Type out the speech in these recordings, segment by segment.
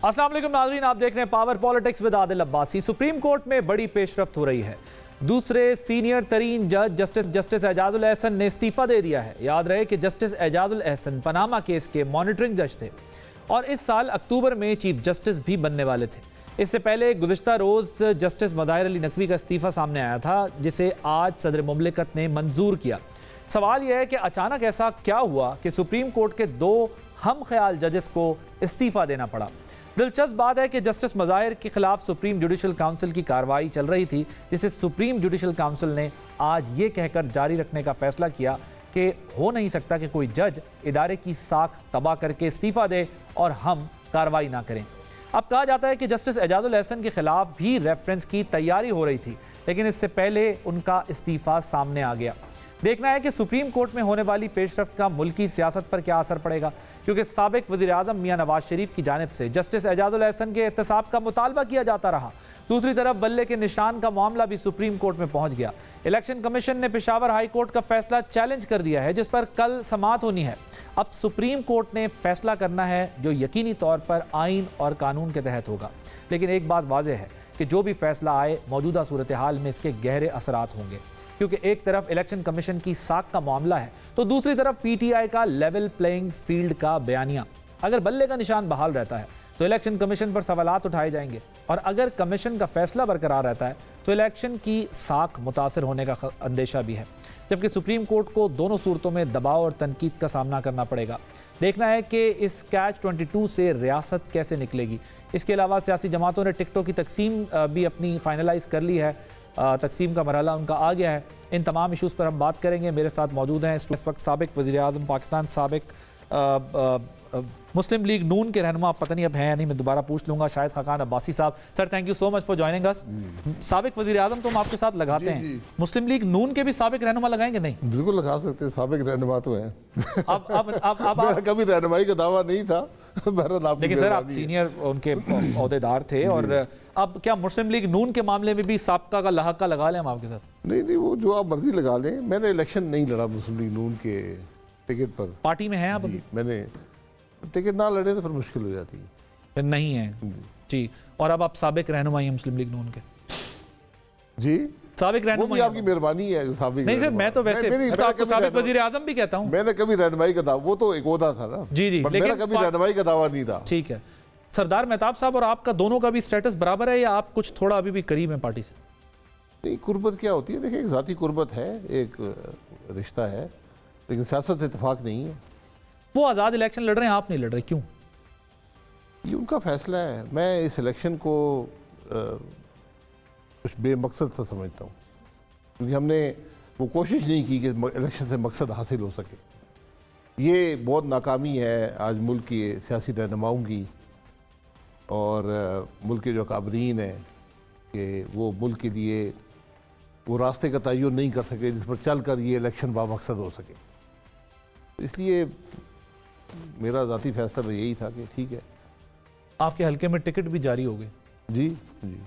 अस्सलाम वालेकुम नाज़रीन, आप देख रहे हैं power politics with Adil Abbasi. Supreme court में बड़ी पेशरफ्त हो रही है। दूसरे सीनियर तरीन जज जस्टिस एजाजुल एहसन ने इस्तीफा दे दिया है। याद रहे कि justice Ejazul Ehsan Panama case के मॉनिटरिंग जज थे और इस साल अक्टूबर में चीफ जस्टिस भी बनने वाले थे। इससे पहले गुज़िश्ता रोज़ जस्टिस मज़ाहिर अली नकवी का इस्तीफा सामने आया था, जिसे आज सदर मुमलिकत ने मंजूर किया। सवाल यह है कि अचानक ऐसा क्या हुआ कि सुप्रीम कोर्ट के दो हम ख्याल जजेस को इस्तीफा देना पड़ा। दिलचस्प बात है कि जस्टिस मज़ाहिर के खिलाफ सुप्रीम जुडिशल काउंसिल की कार्रवाई चल रही थी, जिसे सुप्रीम जुडिशल काउंसिल ने आज ये कहकर जारी रखने का फैसला किया कि हो नहीं सकता कि कोई जज इदारे की साख तबाह करके इस्तीफा दे और हम कार्रवाई ना करें। अब कहा जाता है कि जस्टिस एजाजुल एहसन के खिलाफ भी रेफरेंस की तैयारी हो रही थी, लेकिन इससे पहले उनका इस्तीफा सामने आ गया। देखना है कि सुप्रीम कोर्ट में होने वाली पेशरफ्त का मुल्की सियासत पर क्या असर पड़ेगा, क्योंकि साबिक वज़ीर आज़म मियां नवाज शरीफ की जानिब से जस्टिस एजाजुल एहसन के एहतसाब का मुतालबा किया जाता रहा। दूसरी तरफ बल्ले के निशान का मामला भी सुप्रीम कोर्ट में पहुंच गया। इलेक्शन कमीशन ने पेशावर हाई कोर्ट का फैसला चैलेंज कर दिया है, जिस पर कल समाअत होनी है। अब सुप्रीम कोर्ट ने फैसला करना है जो यकीनी तौर पर आइन और कानून के तहत होगा। लेकिन एक बात वाज़ेह है कि जो भी फैसला आए, मौजूदा सूरत हाल में इसके गहरे असरात होंगे, क्योंकि एक तरफ इलेक्शन कमीशन की साख का मामला है तो दूसरी तरफ पीटीआई का लेवल प्लेइंग फील्ड का बयानिया। अगर बल्ले का निशान बहाल रहता है तो इलेक्शन कमीशन पर सवालात उठाए जाएंगे, और अगर कमीशन का फैसला बरकरार रहता है तो इलेक्शन की साख मुतासर होने का अंदेशा भी है। जबकि सुप्रीम कोर्ट को दोनों सूरतों में दबाव और तनकीद का सामना करना पड़ेगा। देखना है कि इस कैच 22 से रियासत कैसे निकलेगी। इसके अलावा सियासी जमातों ने टिकटों की तकसीम भी अपनी फाइनलाइज कर ली है, तकसीम का मरहला उनका आ गया है। इन तमाम इशूज़ पर हम बात करेंगे। मेरे साथ मौजूद हैं इस वक्त साबिक वज़ीर आज़म पाकिस्तान, साबिक मुस्लिम लीग नून के रहनुमा, पता नहीं अब हैं या नहीं, मैं दोबारा पूछ लूँगा, शायद खाकान अब्बासी साहब। Sir, thank you so much for joining us. साबिक वज़ीर आज़म तो हम आपके साथ लगाते हैं, मुस्लिम लीग नून के भी साबिक रहनुमा लगाएंगे? नहीं, बिल्कुल लगा सकते हैं, साबिक रहनुमा तो हैं। अब कभी रहनुमाई का दावा नहीं था। लेकिन सर, आप सीनियर उनके ओहदेदार थे, और अब क्या मुस्लिम लीग नून के मामले में भी साबका का लहका लगा लें हम आपके साथ? नहीं, वो जो आप मर्जी लगा लें। मैंने इलेक्शन नहीं लड़ा मुस्लिम लीग नून के टिकट पर। पार्टी में हैं आप अभी? मैंने टिकट ना लड़े तो फिर मुश्किल हो जाती है। फिर नहीं है जी। और अब आप साबिक रहनुमाई हैं मुस्लिम लीग नून के? जी, साबिक रहनुमाई आपकी मेहरबानी है। साबिक नहीं सर, मैं तो वैसे तो आपको साबिक वज़ीर आज़म भी कहता हूँ। मैंने कभी रहनुमाई का दावा, वो तो एक ओहदा था ना। जी, लेकिन कभी रहनुमाई का दावा नहीं था। ठीक है। सरदार मेहताब साहब और आपका दोनों का भी स्टेटस बराबर है, या आप कुछ थोड़ा अभी भी करीब हैं पार्टी से? नहीं, कुर्बत क्या होती है, देखिए, एक ज़ाती कुर्बत है, एक रिश्ता है, लेकिन सियासत से इत्तेफाक नहीं है। वो आज़ाद इलेक्शन लड़ रहे हैं, आप नहीं लड़ रहे, क्यों? ये उनका फैसला है। मैं इस इलेक्शन को कुछ बेमकसद सा समझता हूँ, क्योंकि हमने वो कोशिश नहीं की कि इलेक्शन से मकसद हासिल हो सके। ये बहुत नाकामी है आज मुल्क की सियासी रहनुमाओं की और मुल्क के जो काबरीन हैं कि वो मुल्क के लिए वो रास्ते का तयन नहीं कर सके जिस पर चल कर ये इलेक्शन बामकसद हो सके। इसलिए मेरा ज़ाती फैसला तो यही था कि ठीक है। आपके हल्के में टिकट भी जारी हो गए? जी जी,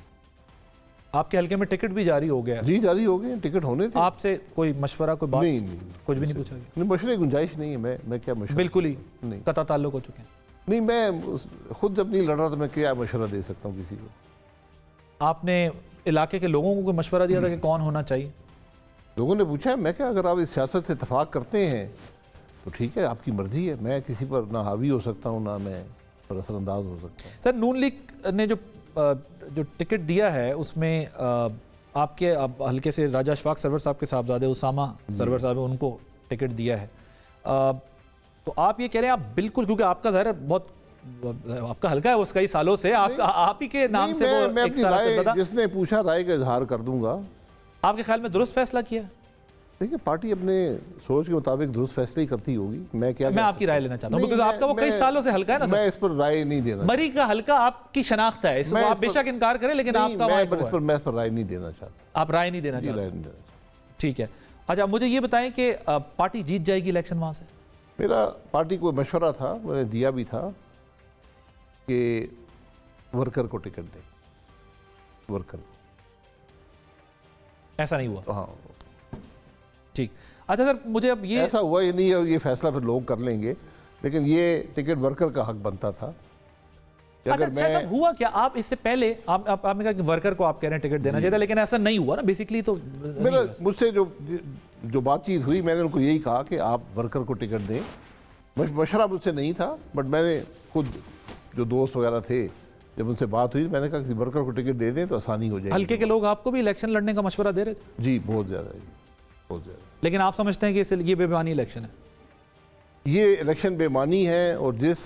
आपके हल्के में टिकट भी जारी हो गया? जी, जारी हो गए, टिकट होने थे। आपसे कोई मशवरा, कोई बात? नहीं, कुछ भी नहीं पूछा गया? नहीं, मशवरे की गुंजाइश नहीं है। मैं क्या मशवरा? बिल्कुल ही नहीं, कता ताल्लुक हो चुके हैं। नहीं, मैं खुद जब नहीं लड़ रहा तो मैं क्या मशवरा दे सकता हूँ किसी को? आपने इलाके के लोगों को कोई मशवरा दिया था कि कौन होना चाहिए? लोगों ने पूछा है। मैं क्या, अगर आप इस सियासत से इत्तेफाक करते हैं तो ठीक है, आपकी मर्जी है। मैं किसी पर ना हावी हो सकता हूँ, ना मैं पर असरअंदाज हो सकता हूँ। सर, नून लीग ने जो टिकट दिया है उसमें आपके हल्के से राजा अशफाक सरवर साहब के साहबजादे उसामा सरवर साहब, उनको टिकट दिया है। तो आप ये कह रहे हैं आप बिल्कुल, क्योंकि आपका ज़ाहिर बहुत आपका हल्का है, उसका ही सालों से आप ही के नाम से वो एक साल चलता था। जिसने पूछा राय का इजहार कर दूंगा। आपके ख्याल में दुरुस्त फैसला किया? देखिए, पार्टी अपने सोच के मुताबिक दुरुस्त फैसले ही करती होगी। मैं आपकी राय लेना चाहता हूँ, क्योंकि आपका वो कई सालों से हल्का है ना। मैं इस पर राय नहीं देना। मरी का हल्का आपकी शनाख्त है, इसमें आप बेशक इनकार करें, लेकिन आपका मैं इस पर राय नहीं देना चाहता। आप राय नहीं देना चाहते? ठीक है। अच्छा, मुझे ये बताएं कि पार्टी जीत जाएगी इलेक्शन वहां से? मेरा पार्टी को मशवरा था, मैंने दिया भी था कि वर्कर को टिकट दें, वर्कर को। ऐसा नहीं हुआ? हाँ, ठीक। अच्छा सर, मुझे अब ये ऐसा हुआ ही नहीं है, ये फैसला फिर लोग कर लेंगे, लेकिन ये टिकट वर्कर का हक बनता था अच्छा, मैं हुआ क्या? आप इससे पहले आपने कहा कि वर्कर को आप कह रहे हैं टिकट देना चाहिए था, लेकिन ऐसा नहीं हुआ ना बेसिकली। तो मेरा मुझसे जो बातचीत हुई, मैंने उनको यही कहा कि आप वर्कर को टिकट दें। मशवरा मुझसे नहीं था, बट मैंने खुद जो दोस्त वगैरह थे, जब उनसे बात हुई, मैंने कहा कि वर्कर को टिकट दे दें तो आसानी हो जाएगी। हल्के के लोग आपको भी इलेक्शन लड़ने का मशवरा दे रहे थे? जी, बहुत ज़्यादा जी, बहुत ज़्यादा। लेकिन आप समझते हैं कि ये बेईमानी इलेक्शन है? ये इलेक्शन बेईमानी है, और जिस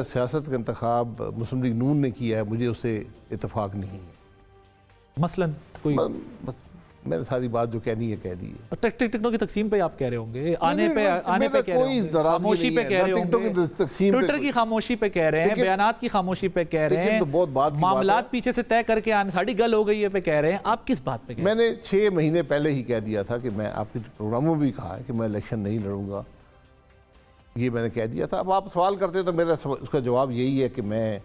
सियासत का इंतखाब मुस्लिम लीग नून ने किया है, मुझे उससे इत्तेफाक नहीं है। मसलन कोई बस मैंने सारी बात जो कहनी है कह दी है। टिकटों की तकसीम पे आप कह रहे होंगे, आने पे कह रहे होंगे, खामोशी पे कह रहे होंगे, ट्विटर की खामोशी पे कह रहे हैं, बयानात की खामोशी पे कह रहे हैं, बहुत बात मामलात पीछे से तय करके आने साड़ी गल हो गई है पे कह रहे हैं। आप किस बात पे? मैंने 6 महीने पहले ही कह दिया था कि मैं आपके प्रोग्रामों में भी कहा है कि मैं इलेक्शन नहीं लड़ूंगा, ये मैंने कह दिया था। अब आप सवाल करते तो मेरा उसका जवाब यही है कि मैं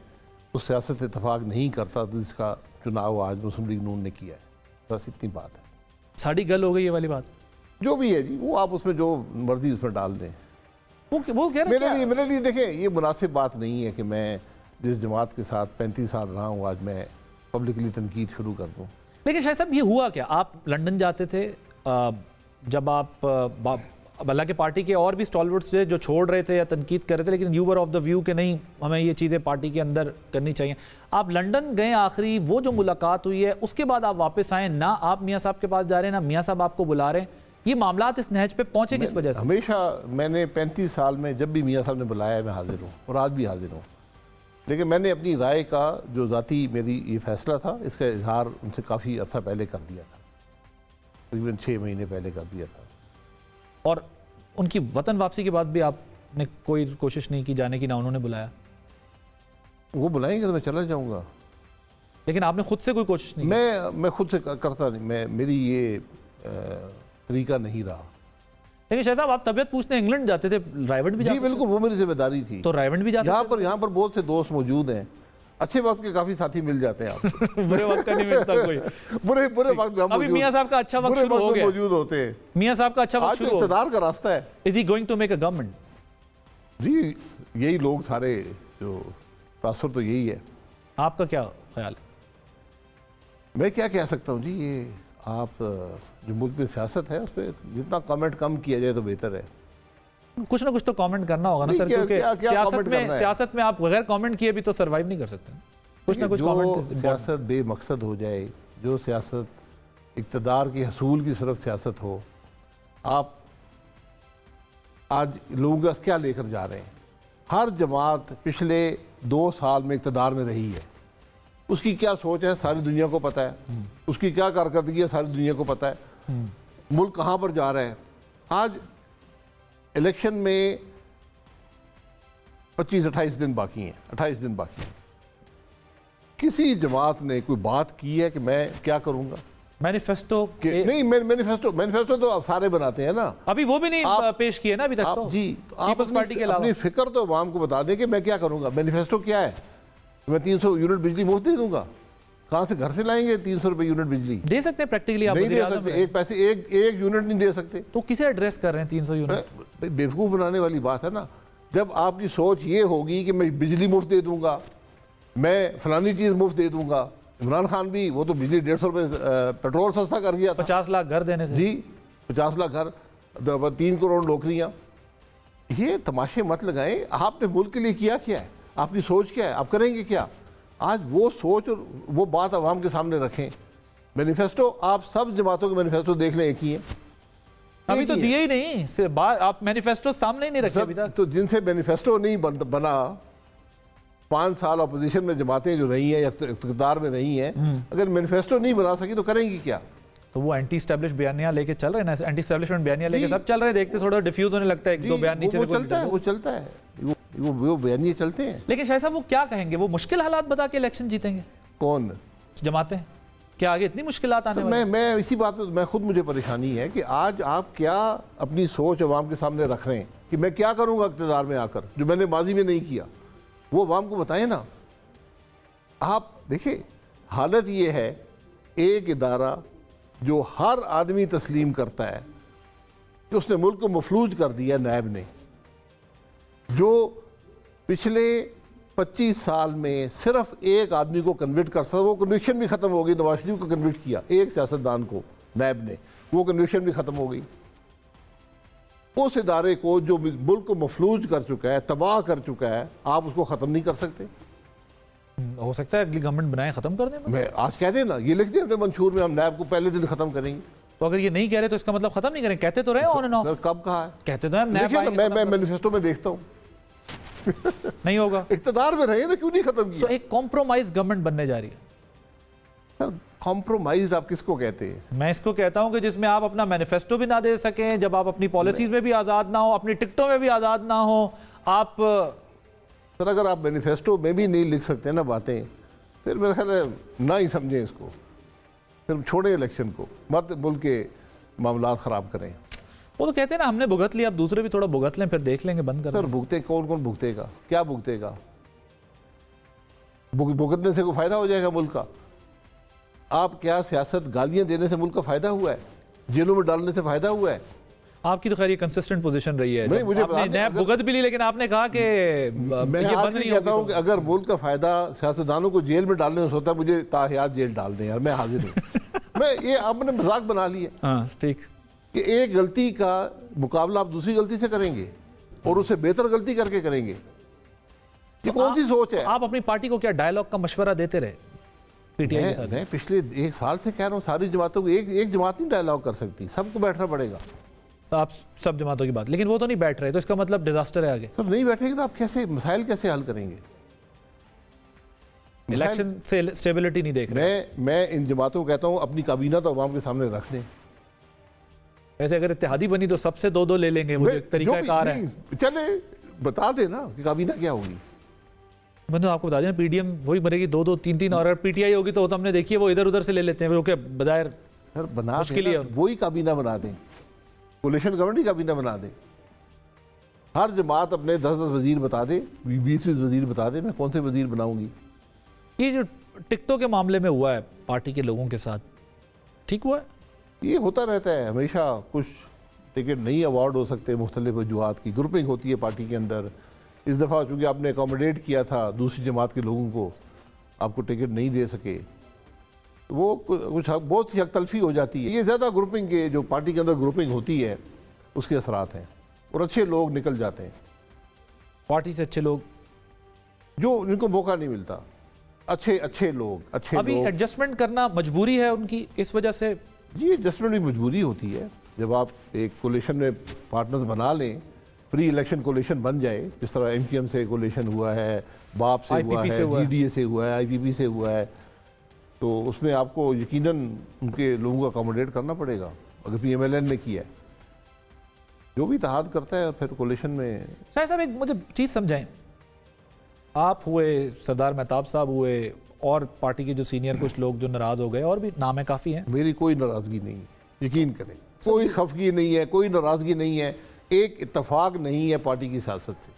उस सियासत इत्तेफाक नहीं करता जिसका चुनाव आज मुस्लिम लीग नून ने किया है। बस इतनी बात है। साड़ी गल हो गई ये वाली बात जो भी है जी, वो आप उसमें जो मर्जी उसमें डाल दें। वो कह रहे हैं मेरे लिए देखें, ये मुनासिब बात नहीं है कि मैं जिस जमात के साथ 35 साल रहा हूँ, आज मैं पब्लिकली तनकीद शुरू कर दूँ। लेकिन शायद साहब, ये हुआ क्या? आप लंदन जाते थे, जब आप हालांकि पार्टी के और भी स्टॉलवर्ड्स थे जो छोड़ रहे थे या तनकीद कर रहे थे, लेकिन you were of the view कि नहीं, हमें ये चीज़ें पार्टी के अंदर करनी चाहिए। आप लंदन गए, आखिरी वो जो मुलाकात हुई है, उसके बाद आप वापस आए ना, आप मियाँ साहब के पास जा रहे हैं ना मियाँ साहब आपको बुला रहे हैं। ये मामलात इस नहज पे पहुंचे किस वजह से? हमेशा मैंने 35 साल में जब भी मियाँ साहब ने बुलाया मैं हाजिर हूँ, और आज भी हाजिर हूँ। लेकिन मैंने अपनी राय का जो ज़ाती मेरी ये फैसला था, इसका इजहार उनसे काफ़ी अर्सा पहले कर दिया था, तकरीबन 6 महीने पहले कर दिया था। और उनकी वतन वापसी के बाद भी आपने कोई कोशिश नहीं की जाने की, ना उन्होंने बुलाया? वो बुलाएंगे तो मैं चला जाऊंगा। लेकिन आपने खुद से कोई कोशिश नहीं? मैं खुद से करता नहीं, मेरी ये तरीका नहीं रहा। लेकिन शायद आप तबीयत पूछने इंग्लैंड जाते थे, रायवंड भी जाते? बिल्कुल, वो मेरी जिम्मेदारी थी। तो रायवंड भी जाते? यहाँ पर बहुत से दोस्त मौजूद हैं, अच्छे वक्त के काफी साथी मिल जाते हैं आपको। बुरे वक्त का नहीं मिलता कोई। बुरे वक्त में अभी मियां साहब का अच्छा वक्त शुरू हो गया, मौजूद होते हैं। मियां साहब का अच्छा वक्त शुरू हो गया, इक़्तिदार का रास्ता है। Is he going to make a government? जी, यही लोग सारे जो तासुर तो यही है। आपका क्या ख्याल है? मैं क्या कह सकता हूँ जी, ये आप जो मुल्क में सियासत है उस पर जितना कमेंट कम किया जाए तो बेहतर है। कुछ ना कुछ तो कमेंट करना होगा ना सर, क्योंकि सियासत में आप बगैर कमेंट किए भी तो सरवाइव नहीं कर सकते। कुछ ना कुछ कमेंट। सियासत बेमकसद हो जाए, जो सियासत इक़्तिदार की हसूल की सिर्फ सियासत हो, आप आज लोगों का क्या लेकर जा रहे हैं? हर जमात पिछले 2 साल में इक़्तिदार में रही है, उसकी क्या सोच है सारी दुनिया को पता है, उसकी क्या कारकर्दगी है सारी दुनिया को पता है, मुल्क कहाँ पर जा रहा है। आज इलेक्शन में 25-28 दिन बाकी हैं, 28 दिन बाकी हैं। किसी जमात ने कोई बात की है कि मैं क्या करूंगा? मैनिफेस्टो नहीं, मैनिफेस्टो तो आप सारे बनाते हैं ना, अभी वो भी नहीं पेश किए ना अभी तक। तो जी, आप अपनी फिक्र तो आवाम को बता दें कि मैं क्या करूंगा। मैनिफेस्टो क्या है? मैं 300 यूनिट बिजली मुफ्त दे दूंगा? कहां से, घर से लाएंगे 300 रुपए यूनिट बिजली? दे सकते हैं प्रैक्टिकली? आप नहीं दे सकते, एक यूनिट नहीं दे सकते। तो किसे एड्रेस कर रहे हैं 300 यूनिट? बेवकूफ़ बनाने वाली बात है ना। जब आपकी सोच ये होगी कि मैं बिजली मुफ्त दे दूंगा, मैं फलानी चीज़ मुफ्त दे दूंगा। इमरान खान भी, वो तो बिजली 150 रुपये पेट्रोल सस्ता कर दिया था। 50 लाख घर देने से। जी, 50 लाख घर, 3 करोड़ नौकरियां। ये तमाशे मत लगाएं। आपने मुल्क के लिए किया क्या है? आपकी सोच क्या है? आप करेंगे क्या? आज वो सोच और वो बात आवाम के सामने रखें। मैनिफेस्टो, आप सब जमातों के मैनिफेस्टो देख लें, एक ही है। अभी तो दिए ही नहीं से बात, आप मैनिफेस्टो सामने ही नहीं रखे अभी तक। तो जिनसे मैनिफेस्टो नहीं बना, 5 साल अपोजिशन में जमातें जो रही हैं या इक़्तिदार में रही हैं, अगर मैनिफेस्टो नहीं बना सकी तो करेंगी क्या? तो वो एंटी एस्टैब्लिश बयानियां लेके चल रहे हैं ना, एंटी एस्टैब्लिशमेंट बयानियां लेके सब चल रहे हैं। देखते थोड़ा डिफ्यूज होने लगता है, 1-2 बयान नीचे वो चलता है, वो बयानियां चलते हैं। लेकिन शायद साहब वो क्या कहेंगे? वो मुश्किल हालात बता के इलेक्शन जीतेंगे? कौन? जमातें? क्या आगे इतनी मुश्किलात आने वाली? मैं इसी बात पे मैं खुद, मुझे परेशानी है कि आज आप क्या अपनी सोच अवाम के सामने रख रहे हैं कि मैं क्या करूंगा इक़्तिदार में आकर, जो मैंने माजी में नहीं किया। वो अवाम को बताएं ना। आप देखिए, हालत ये है, एक इदारा जो हर आदमी तस्लीम करता है कि उसने मुल्क को मफलूज कर दिया, नैब ने, जो पिछले 25 साल में सिर्फ एक आदमी को कन्विक्ट कर सकता, वो कन्विक्शन भी खत्म हो गई। नवाज शरीफ को कन्विक्ट किया एक सियासतदान को, नैब ने, वो कन्विक्शन भी खत्म हो गई। उस इदारे को जो मुल्क को मफलूज कर चुका है, तबाह कर चुका है, आप उसको खत्म नहीं कर सकते। हो सकता है अगली गवर्नमेंट बनाए खत्म कर दें। मैं आज कह देना, ये लिख दिया अपने मंशूर में, हम नैब को पहले दिन खत्म करेंगे। तो अगर ये नहीं कह रहे तो इसका मतलब खत्म नहीं करें? कहते तो रहे ऑन एंड ऑफ। सर कब कहा है? कहते तो हैं नैब देखिए ना, मैं मैनिफेस्टो में देखता हूँ नहीं होगा। इख्तिदार में रहे ना, क्यों नहीं खत्म किया? एक कॉम्प्रोमाइज गवर्नमेंट बनने जा रही है। सर कॉम्प्रोमाइज आप किसको कहते हैं? मैं इसको कहता हूं कि जिसमें आप अपना मैनिफेस्टो भी ना दे सकें, जब आप अपनी पॉलिसीज में भी आजाद ना हो, अपनी टिकटों में भी आजाद ना हो। आप सर अगर आप मैनिफेस्टो में भी नहीं लिख सकते ना बातें, फिर मेरा ख्याल है ना ही समझें इसको, फिर छोड़ें इलेक्शन को, मत मुल्क के मामला ख़राब करें। वो तो कहते हैं ना हमने भुगत लिया, अब दूसरे भी थोड़ा भुगत लें, फिर देख लेंगे बंद कर। सर भुगते कौन कौन भुगतेगा? क्या भुगतेगा? भुगतने से कोई फायदा हो जाएगा मुल्क का? आप क्या सियासत गालियां देने से मुल्क का फायदा हुआ है? जेलों में डालने से फायदा हुआ है? आपकी तो खैर ये कंसिस्टेंट पोजीशन रही है। नहीं, मुझे आपने नैब भुगत भी ली, लेकिन आपने कहा कि मैं ये आज बंद नहीं कहता हूं कि अगर मुल्क का फायदा सियासतदानों को जेल में डालने से होता है, मुझे ताहयात जेल डाल दें यार, मैं हाजिर हूँ। मैं ये आपने मजाक बना लिया। हाँ ठीक, कि एक गलती का मुकाबला आप दूसरी गलती से करेंगे और उससे बेहतर गलती करके करेंगे। ये कौन सी सोच है? आप अपनी पार्टी को क्या डायलॉग का मशवरा देते रहे पीटीआई के साथ? मैं पिछले एक साल से कह रहा हूँ सारी जमातों को, एक जमात नहीं डायलॉग कर सकती, सबको बैठना पड़ेगा। तो आप सब जमातों की बात, लेकिन वो तो नहीं बैठ रहे, तो इसका मतलब डिजास्टर है आगे। सर नहीं बैठेंगे तो आप कैसे मसाइल कैसे हल करेंगे? इलेक्शन से स्टेबिलिटी नहीं देख रहे। मैं इन जमातों को कहता हूँ अपनी काबीना तो अवाम के सामने रख दें। वैसे अगर इत्तेहादी बनी तो सबसे दो ले लेंगे, वो एक तरीकाकार है। चले बता देना कि काबीना क्या होगी। मैंने आपको बता दिया, पीडीएम वही बनेगी, दो तीन, और अगर पीटीआई होगी तो हमने देखी है वो इधर उधर से ले लेते हैं, वो क्या बजाय सर बना दें, वही काबीना बना दें, कोलिशन गवर्नमेंट काबीना बना दें। हर जमात अपने 10-10 वजीर बता दे, 20-20 वजीर बता दे, मैं कौन से वजीर बनाऊंगी। ये जो टिकटों के मामले में हुआ है पार्टी के लोगों के साथ, ठीक हुआ है? ये होता रहता है हमेशा, कुछ टिकट नहीं अवार्ड हो सकते, मुख्तलिफ वजूहात की ग्रुपिंग होती है पार्टी के अंदर। इस दफ़ा चूँकि आपने अकोमोडेट किया था दूसरी जमात के लोगों को, आपको टिकट नहीं दे सके, वो कुछ बहुत सी हक तलफी हो जाती है। ये ज़्यादा ग्रुपिंग के, जो पार्टी के अंदर ग्रुपिंग होती है उसके असरात हैं, और अच्छे लोग निकल जाते हैं पार्टी से, अच्छे लोग जो जिनको मौका नहीं मिलता, अच्छे लोग अभी एडजस्टमेंट करना मजबूरी है उनकी इस वजह से। जी एडजस्टमेंट भी मजबूरी होती है, जब आप एक कोलिशन में पार्टनर्स बना लें, प्री इलेक्शन कोलिशन बन जाए, जिस तरह एमक्यूएम से कोलिशन हुआ है, बाप से हुआ है, जीडीए से हुआ है, आईपीपी से हुआ है, तो उसमें आपको यकीनन उनके लोगों को अकोमोडेट करना पड़ेगा। अगर पीएमएलएन ने किया है, जो भी इत्तेहाद करता है फिर कोलिशन में। शायद साहब एक मुझे चीज़ समझाएं, आप हुए, सरदार मेहताब साहब हुए, और पार्टी के जो सीनियर कुछ लोग जो नाराज़ हो गए, और भी नाम है काफ़ी हैं। मेरी कोई नाराज़गी नहीं है, यकीन करें, कोई खफगी नहीं है, कोई नाराज़गी नहीं है, एक इत्तेफाक नहीं है पार्टी की सियासत से।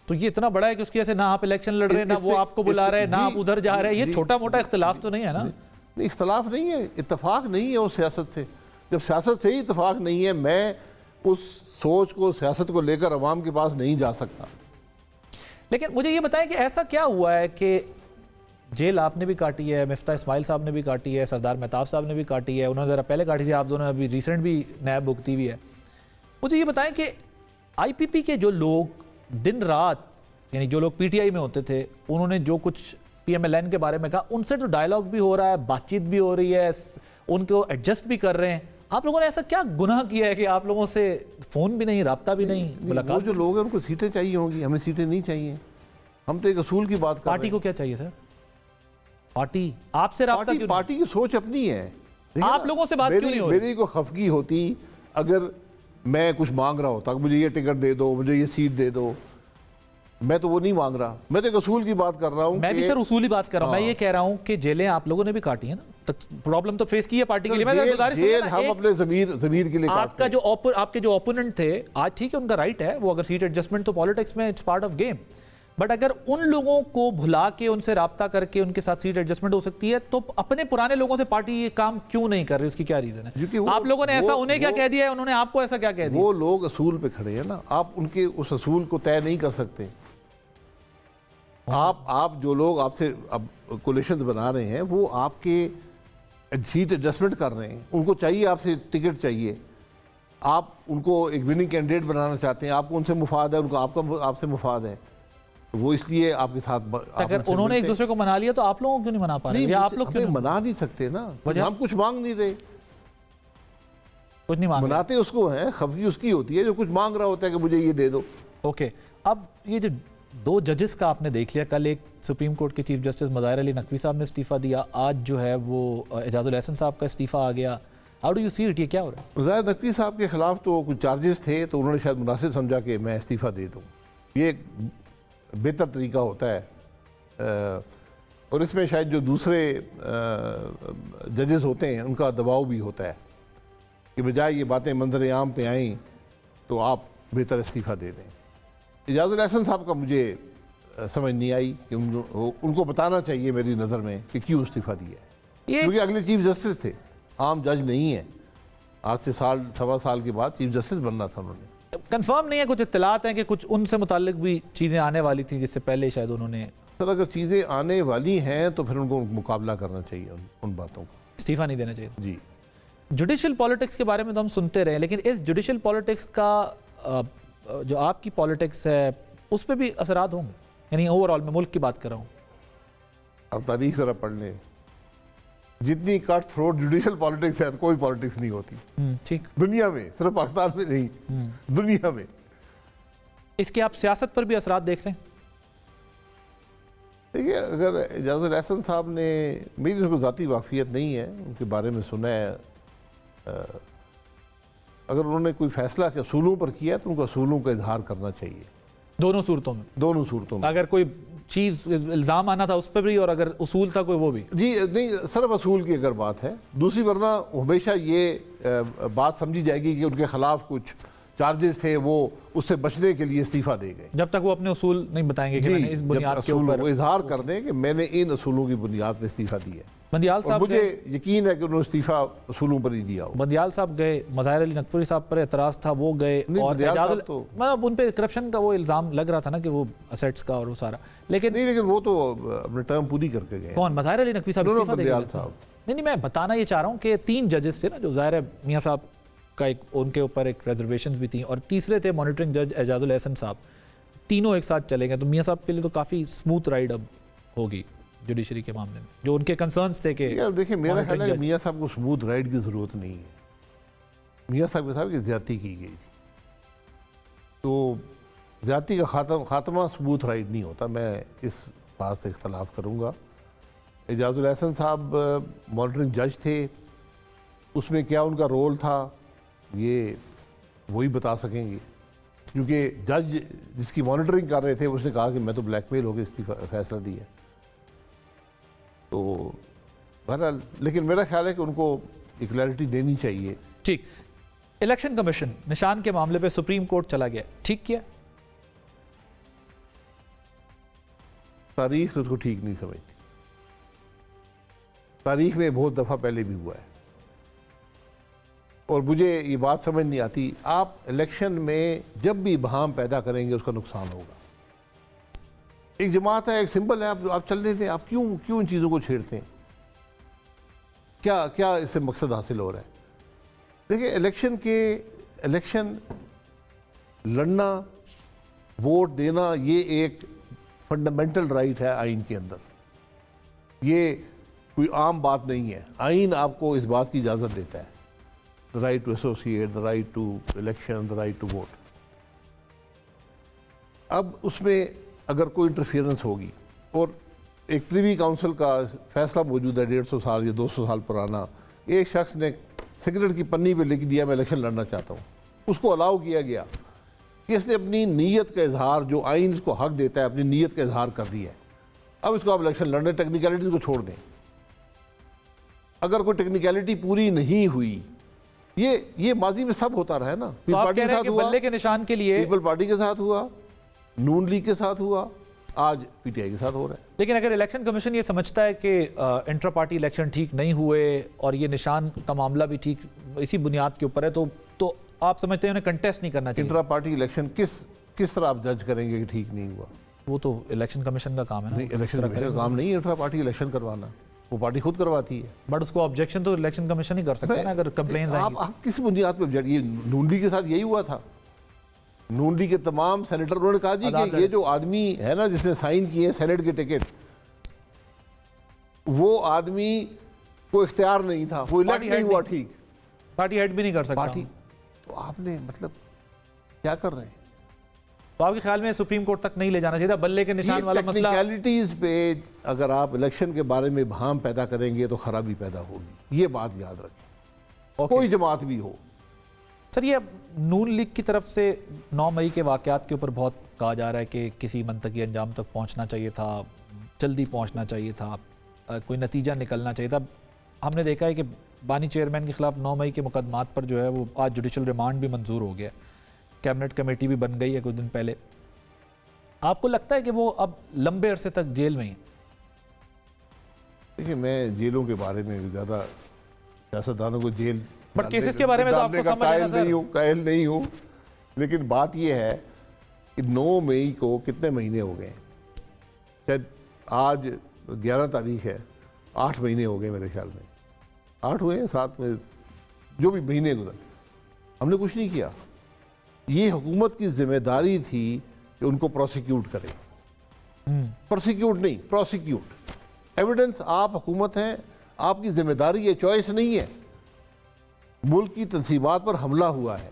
तो ये इतना बड़ा है कि उसकी वजह से ना आप इलेक्शन लड़ रहे हैं, ना वो आपको बुला रहे हैं, ना आप उधर जा रहे हैं, ये छोटा मोटा इख्तिलाफ तो नहीं है ना? नहीं, इख्तिलाफ नहीं है, इत्तेफाक नहीं है उस सियासत से। जब सियासत से ही इत्तेफाक नहीं है, मैं उस सोच को, सियासत को लेकर अवाम के पास नहीं जा सकता। लेकिन मुझे ये बताएं कि ऐसा क्या हुआ है कि जेल आपने भी काटी है, मिफ्ता इस्माइल साहब ने भी काटी है, सरदार मेहताब साहब ने भी काटी है, उन्होंने ज़रा पहले काटी थी, आप दोनों अभी रिसेंट भी नैब भुगती हुई है। मुझे ये बताएं कि आईपीपी के जो लोग दिन रात, यानी जो लोग पीटीआई में होते थे, उन्होंने जो कुछ पीएमएलएन के बारे में कहा, उनसे तो डायलॉग भी हो रहा है, बातचीत भी हो रही है, उनको एडजस्ट भी कर रहे हैं। आप लोगों ने ऐसा क्या गुनाह किया है कि आप लोगों से फ़ोन भी नहीं, रब्ता भी नहीं, मुलाकात? वो जो लोग हैं उनको सीटें चाहिए होंगी, हमें सीटें नहीं चाहिए। हम तो एक असूल की बात कर रहे हैं। पार्टी को क्या चाहिए सर? पार्टी आपसे रब्ता क्यों? पार्टी की सोच अपनी है। आप लोगों से बात क्यों नहीं हो रही? मेरी को खफगी होती अगर मैं कुछ मांग रहा होता, मुझे ये टिकट दे दो, मुझे ये सीट दे दो, मैं तो वो नहीं मांग रहा, मैं तो एक असूल की बात कर रहा हूँ। मैं भी सर उसूली बात कर रहा हूँ। मैं ये कह रहा हूँ कि जेलें आप लोगों ने भी काटी है ना, तो प्रॉब्लम तो फेस की है पार्टी के लिए। जेल हम अपने ज़मीर के लिए आपका जो आपके जो ओपोनेंट थे, आज ठीक है उनका राइट है, वो अगर सीट एडजस्टमेंट तो पॉलिटिक्स में it's part of game, but अगर उन लोगों को भुला के उनसे राब्ता करके उनके साथ सीट एडजस्टमेंट हो सकती है, तो अपने पुराने लोगों से पार्टी ये काम क्यों नहीं कर रही? उसकी क्या रीजन है? आप लोगों ने ऐसा उन्हें क्या कह दिया है, उन्होंने आपको ऐसा क्या कह दिया? वो लोग असूल पे खड़े हैं ना, आप उनके उस असूल को तय नहीं कर सकते। आप जो लोग आपसे अब कोलिशन बना रहे हैं वो आपके सीट एडजस्टमेंट कर रहे हैं, उनको चाहिए आपसे टिकट चाहिए, आप उनको एक विनिंग कैंडिडेट बनाना चाहते हैं, आपको उनसे मुफाद है, उनको आपसे मुफाद है, वो इसलिए आपके साथ अगर उन्होंने एक दूसरे को मना लिया तो आप लोगों को क्यों नहीं मना पा रहे? आप लोग क्यों मना नहीं सकते ना? हम कुछ मांग नहीं रहे, कुछ नहीं मांग, मनाते उसको हैं, खफगी उसकी होती है जो कुछ मांग रहा होता है कि मुझे ये दे दो। ओके, अब ये जो 2 जजेस का आपने देख लिया, कल एक सुप्रीम कोर्ट के चीफ जस्टिस मज़ाहिर अली नकवी साहब ने इस्तीफ़ा दिया, आज जो है वो एजाजुल एहसन साहब का इस्तीफ़ा आ गया। How do you see it, ये क्या हो रहा है? मज़ाहिर नकवी साहब के खिलाफ तो कुछ चार्जेस थे तो उन्होंने शायद मुनासिब समझा कि मैं इस्तीफ़ा दे दूँ, ये एक बेहतर तरीका होता है। और इसमें शायद जो दूसरे जजेस होते हैं उनका दबाव भी होता है कि बजाय ये बातें मंजर आम पे आएँ तो आप बेहतर इस्तीफ़ा दे दें। एजाजुल एहसन साहब का मुझे समझ नहीं आई कि उनको बताना चाहिए मेरी नज़र में कि क्यों इस्तीफ़ा दिया है, क्योंकि अगले चीफ जस्टिस थे, आम जज नहीं है। आज से सवा साल के बाद चीफ जस्टिस बनना था उन्होंने। कंफर्म नहीं है, कुछ इत्तलात हैं कि कुछ उनसे मुताल्लिक भी चीज़ें आने वाली थी जिससे पहले शायद उन्होंने। सर अगर चीज़ें आने वाली हैं तो फिर उनको मुकाबला करना चाहिए उन बातों का, इस्तीफ़ा नहीं देना चाहिए जी। जुडिशल पॉलिटिक्स के बारे में तो हम सुनते रहे, लेकिन इस जुडिशल पॉलिटिक्स का जो आपकी पॉलिटिक्स है उस पर भी असरात होंगे, यानी ओवरऑल मैं मुल्क की बात कर रहा हूँ। अब तारीख ज़रा पढ़ लें, जितनी कट थ्रोट जुडिशल पॉलिटिक्स है कोई पॉलिटिक्स नहीं होती ठीक, दुनिया में, सिर्फ पाकिस्तान में नहीं, दुनिया में। इसके आप सियासत पर भी असरात देख रहे हैं? देखिए, अगर एजाजुल एहसन साहब ने, मेरी उनको ज़ाती वाक़फ़ियत नहीं है, उनके बारे में सुना है, अगर उन्होंने कोई फैसला के असूलों पर किया तो उनको असूलों का इजहार करना चाहिए, दोनों सूरतों में। दोनों सूरतों में, अगर कोई चीज़ इल्ज़ाम आना था उस पर भी और अगर उसूल था कोई वो भी। जी नहीं, सिर्फ असूल की अगर बात है, दूसरी वरना हमेशा ये बात समझी जाएगी कि उनके खिलाफ कुछ चार्जेस थे, वो उससे बचने के लिए इस्तीफ़ा दे गए, जब तक वो अपने उसूल नहीं बताएंगे कि मैंने इस बुनियाद के ऊपर, वो इजहार कर दें कि मैंने इन असूलों की बुनियाद पर इस्तीफ़ा दिया। बंदियाल साहब, मुझे यकीन है कि उन्होंने इस्तीफ़ा असूलों पर ही दिया हो। बंदियाल साहब गए, मज़ाहिर अली नकवी साहब पर एतराज़ था, वो गए, और मतलब उन पर करप्शन का वो इल्ज़ाम लग रहा था ना कि वो असेट्स का और वो सारा, लेकिन वो तो अपने टर्म पूरी करके गए। कौन? मज़ाहिर अली नकवी साहब? बंदियाल साहब। नहीं, मैं बताना ये चाह रहा हूँ कि 3 जजेस थे ना, जो ज़ाहिर है मियाँ साहब का एक उनके ऊपर एक रिजर्वेशन भी थी, और तीसरे थे मॉनिटरिंग जज एजाजुल एहसन साहब, तीनों एक साथ चले गए, तो मियाँ साहब के लिए तो काफ़ी स्मूथ राइड अब होगी जुडिशरी के मामले में, जो उनके कंसर्न्स थे कि। देखिए, मेरा ख्याल है कि मियाँ साहब को स्मूथ राइड की ज़रूरत नहीं है, मियाँ साहब के साहब की ज़्यादती की गई थी, तो ज़्यादती का खात्मा स्मूथ राइड नहीं होता, मैं इस बात से इख्तलाफ करूँगा। एजाजुल एहसन साहब मॉनिटरिंग जज थे, उसमें क्या उनका रोल था ये वही बता सकेंगे, क्योंकि जज जिसकी मॉनिटरिंग कर रहे थे उसने कहा कि मैं तो ब्लैकमेल होकर इस्तीफा फैसला दिया, तो बहरहाल, लेकिन मेरा ख्याल है कि उनको एक क्लैरिटी देनी चाहिए। ठीक, इलेक्शन कमीशन निशान के मामले पे सुप्रीम कोर्ट चला गया, ठीक किया? तारीख तो उसको ठीक नहीं समझती, तारीख में बहुत दफ़ा पहले भी हुआ है, और मुझे ये बात समझ नहीं आती, आप इलेक्शन में जब भी बहाम पैदा करेंगे उसका नुकसान होगा। एक जमात है, एक सिंबल है, आप चलने दें, आप क्यों इन चीज़ों को छेड़ते हैं? क्या इससे मकसद हासिल हो रहा है? देखिए, इलेक्शन लड़ना, वोट देना, ये एक फंडामेंटल राइट है आइन के अंदर, ये कोई आम बात नहीं है। आइन आपको इस बात की इजाज़त देता है, the right to associate, the right to election, the right to vote. अब उसमें अगर कोई इंटरफियरेंस होगी, और एक प्रीवी काउंसिल का फैसला मौजूद है 150 साल या 200 साल पुराना, एक शख्स ने सिगरेट की पन्नी पे लिख दिया मैं इलेक्शन लड़ना चाहता हूँ, उसको अलाउ किया गया कि इसने अपनी नीयत का इजहार, जो आइन इसको हक देता है, अपनी नीयत का इजहार कर दिया है, अब इसको आप इलेक्शन लड़ने, टेक्निकलिटीज़ को छोड़ दें। अगर कोई टेक्निकलिटी पूरी नहीं हुई, ये माजी में सब होता रहा है ना, पीपल पार्टी के साथ हुआ, बल्ले के निशान के लिए पीपल पार्टी के साथ हुआ, नून लीग के साथ हुआ, आज पीटीआई के साथ हो रहा है। लेकिन अगर इलेक्शन कमीशन ये समझता है कि इंट्रा पार्टी इलेक्शन ठीक नहीं हुए और ये निशान का मामला भी ठीक इसी बुनियाद के ऊपर है, तो आप समझते हैं उन्हें कंटेस्ट नहीं करना चाहिए? इंट्रा पार्टी इलेक्शन किस तरह आप जज करेंगे कि ठीक नहीं हुआ? वो तो इलेक्शन कमीशन का काम है ना। नहीं, इलेक्शन कमीशन का काम नहीं है इंट्रा पार्टी इलेक्शन करवाना, वो पार्टी खुद करवाती है। बट उसको ऑब्जेक्शन तो इलेक्शन कमीशन ही कर सकता है ना अगर कंप्लेंट्स आएंगी। आप किस बुनियाद पे ऑब्जेक्ट, ये नून लीग के साथ यही हुआ था। नून लीग के तमाम सेनेटर उन्होंने कहा जी कि ये जो आदमी है ना जिसने साइन किए हैं सेनेट के टिकट, वो आदमी को इख्तियार नहीं था, वो इलेक्ट नहीं हुआ। ठीक, पार्टी हेड भी नहीं कर सकता पार्टी। तो आपने मतलब क्या कर रहे हैं? तो आपके ख्याल में सुप्रीम कोर्ट तक नहीं ले जाना चाहिए था बल्ले के निशान वाला मसला? टेक्निकलिटीज पे अगर आप इलेक्शन के बारे में भाम पैदा करेंगे तो खराबी पैदा होगी, ये बात याद रखें। कोई जमात भी हो। सर, ये नून लीग की तरफ से 9 मई के वाक़यात के ऊपर बहुत कहा जा रहा है कि किसी मंतकी अंजाम तक पहुंचना चाहिए था, जल्दी पहुंचना चाहिए था, कोई नतीजा निकलना चाहिए था। हमने देखा है कि बानी चेयरमैन के खिलाफ 9 मई के मुकदमात पर जो है वो आज जुडिशल रिमांड भी मंजूर हो गया, कैबिनेट कमेटी भी बन गई है कुछ दिन पहले। आपको लगता है कि वो अब लंबे अरसे तक जेल में ही? देखिए, मैं जेलों के बारे में ज़्यादा सियासतदानों को जेल बट केसेस के बारे में तो आपको समझ कायल नहीं हूँ, लेकिन बात यह है कि 9 मई को कितने महीने हो गए, शायद आज 11 तारीख है, 8 महीने हो गए मेरे ख्याल में, 8 हुए 7 में, जो भी महीने गुजर, हमने कुछ नहीं किया। ये हुकूमत की जिम्मेदारी थी कि उनको प्रोसिक्यूट करे, प्रोसिक्यूट नहीं, प्रोसिक्यूट। एविडेंस, आप हुकूमत हैं, आपकी जिम्मेदारी है, चॉइस नहीं है। मुल्क की तंसीबात पर हमला हुआ है,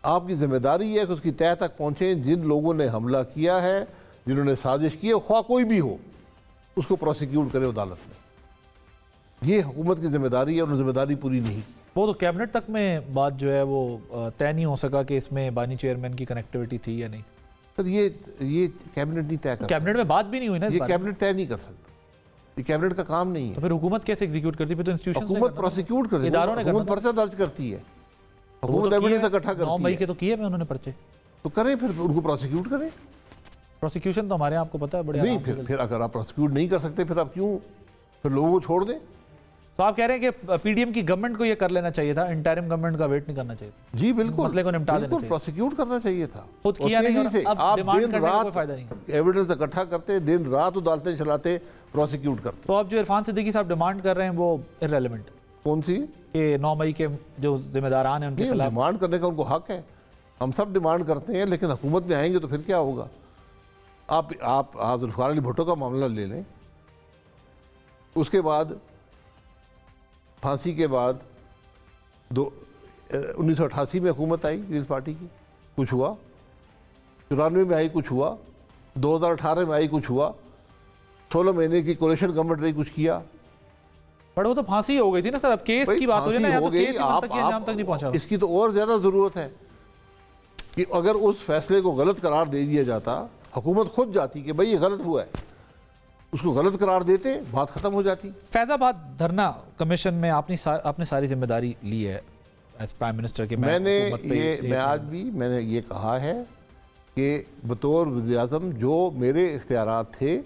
आपकी जिम्मेदारी है कि उसकी तह तक पहुँचें। जिन लोगों ने हमला किया है, जिन्होंने साजिश की है, ख्वाह कोई भी हो, उसको प्रोसिक्यूट करे अदालत में। ये हुकूमत की जिम्मेदारी है, उन्होंने जिम्मेदारी पूरी नहीं की। वो तो कैबिनेट तक में बात जो है वो तय नहीं हो सका कि इसमें बानी चेयरमैन की कनेक्टिविटी थी या नहीं। सर, ये कैबिनेट नहीं तय कर, कैबिनेट में बात भी नहीं हुई ना, ये कैबिनेट तय नहीं कर सकता, ये कैबिनेट का काम नहीं है। तो फिर हुकूमत कैसे एग्जीक्यूट करती है? फिर तो इंस्टीट्यूशन हुकूमत प्रोसिक्यूट करती है, इदारों ने हुकूमत पर्चा दर्ज करती है, हुकूमत एविडेंस इकट्ठा करती है। 9 मई के तो किए हैं उन्होंने पर्चे, तो करें, फिर उनको प्रोसिक्यूट करें। प्रोसिक्यूशन तो हमारे यहाँ आपको पता है बड़े नहीं, फिर अगर आप प्रोसिक्यूट नहीं कर सकते, फिर आप क्यों फिर लोगों को छोड़ दें? तो आप कह रहे हैं कि पीडीएम की गवर्नमेंट को ये कर लेना चाहिए था, इंटरिम गवर्नमेंट का वेट नहीं करना चाहिए? जी बिल्कुल, मसले को निपटा देना चाहिए, प्रोसिक्यूट करना चाहिए था। खुद किया नहीं, अब आप डिमांड दिन करने का कोई रात फायदा नहीं। एविडेंस इकट्ठा करते, दिन रात अदालतें चलाते, प्रोसिक्यूट करते। तो अब जो इरफान सिद्दीकी साहब डिमांड कर रहे हैं वो इररेलेवेंट? कौन सी? कि 9 मई के जो जिम्मेदारान हैं उनके खिलाफ डिमांड करने का उनको हक है, हम सब डिमांड करते हैं, लेकिन हुकूमत में आएंगे तो फिर क्या होगा? आप जुल्फ़िकार अली भुट्टो का मामला ले लें, उसके बाद फांसी के बाद 1988 में हुकूमत आई पीपल्स पार्टी की, कुछ हुआ, 94 में आई, कुछ हुआ, 2018 में आई, कुछ हुआ, 16 महीने की कोalition गवर्नमेंट ने कुछ किया। पर वो तो फांसी हो गई थी ना सर, अब केस की बात हो रही है ना, तो केस ही अंजाम तक नहीं पहुंचा। इसकी तो और ज्यादा जरूरत है कि अगर उस फैसले को गलत करार दे दिया जाता, हुकूमत खुद जाती कि भाई ये गलत हुआ है, उसको गलत करार देते, बात खत्म हो जाती। फैजाबाद धरना कमीशन में आपने सारी जिम्मेदारी ली है एज प्राइम मिनिस्टर के। मैं आज भी मैंने ये कहा है कि बतौर वज़ीर-ए-आज़म जो मेरे इख्तियारात थे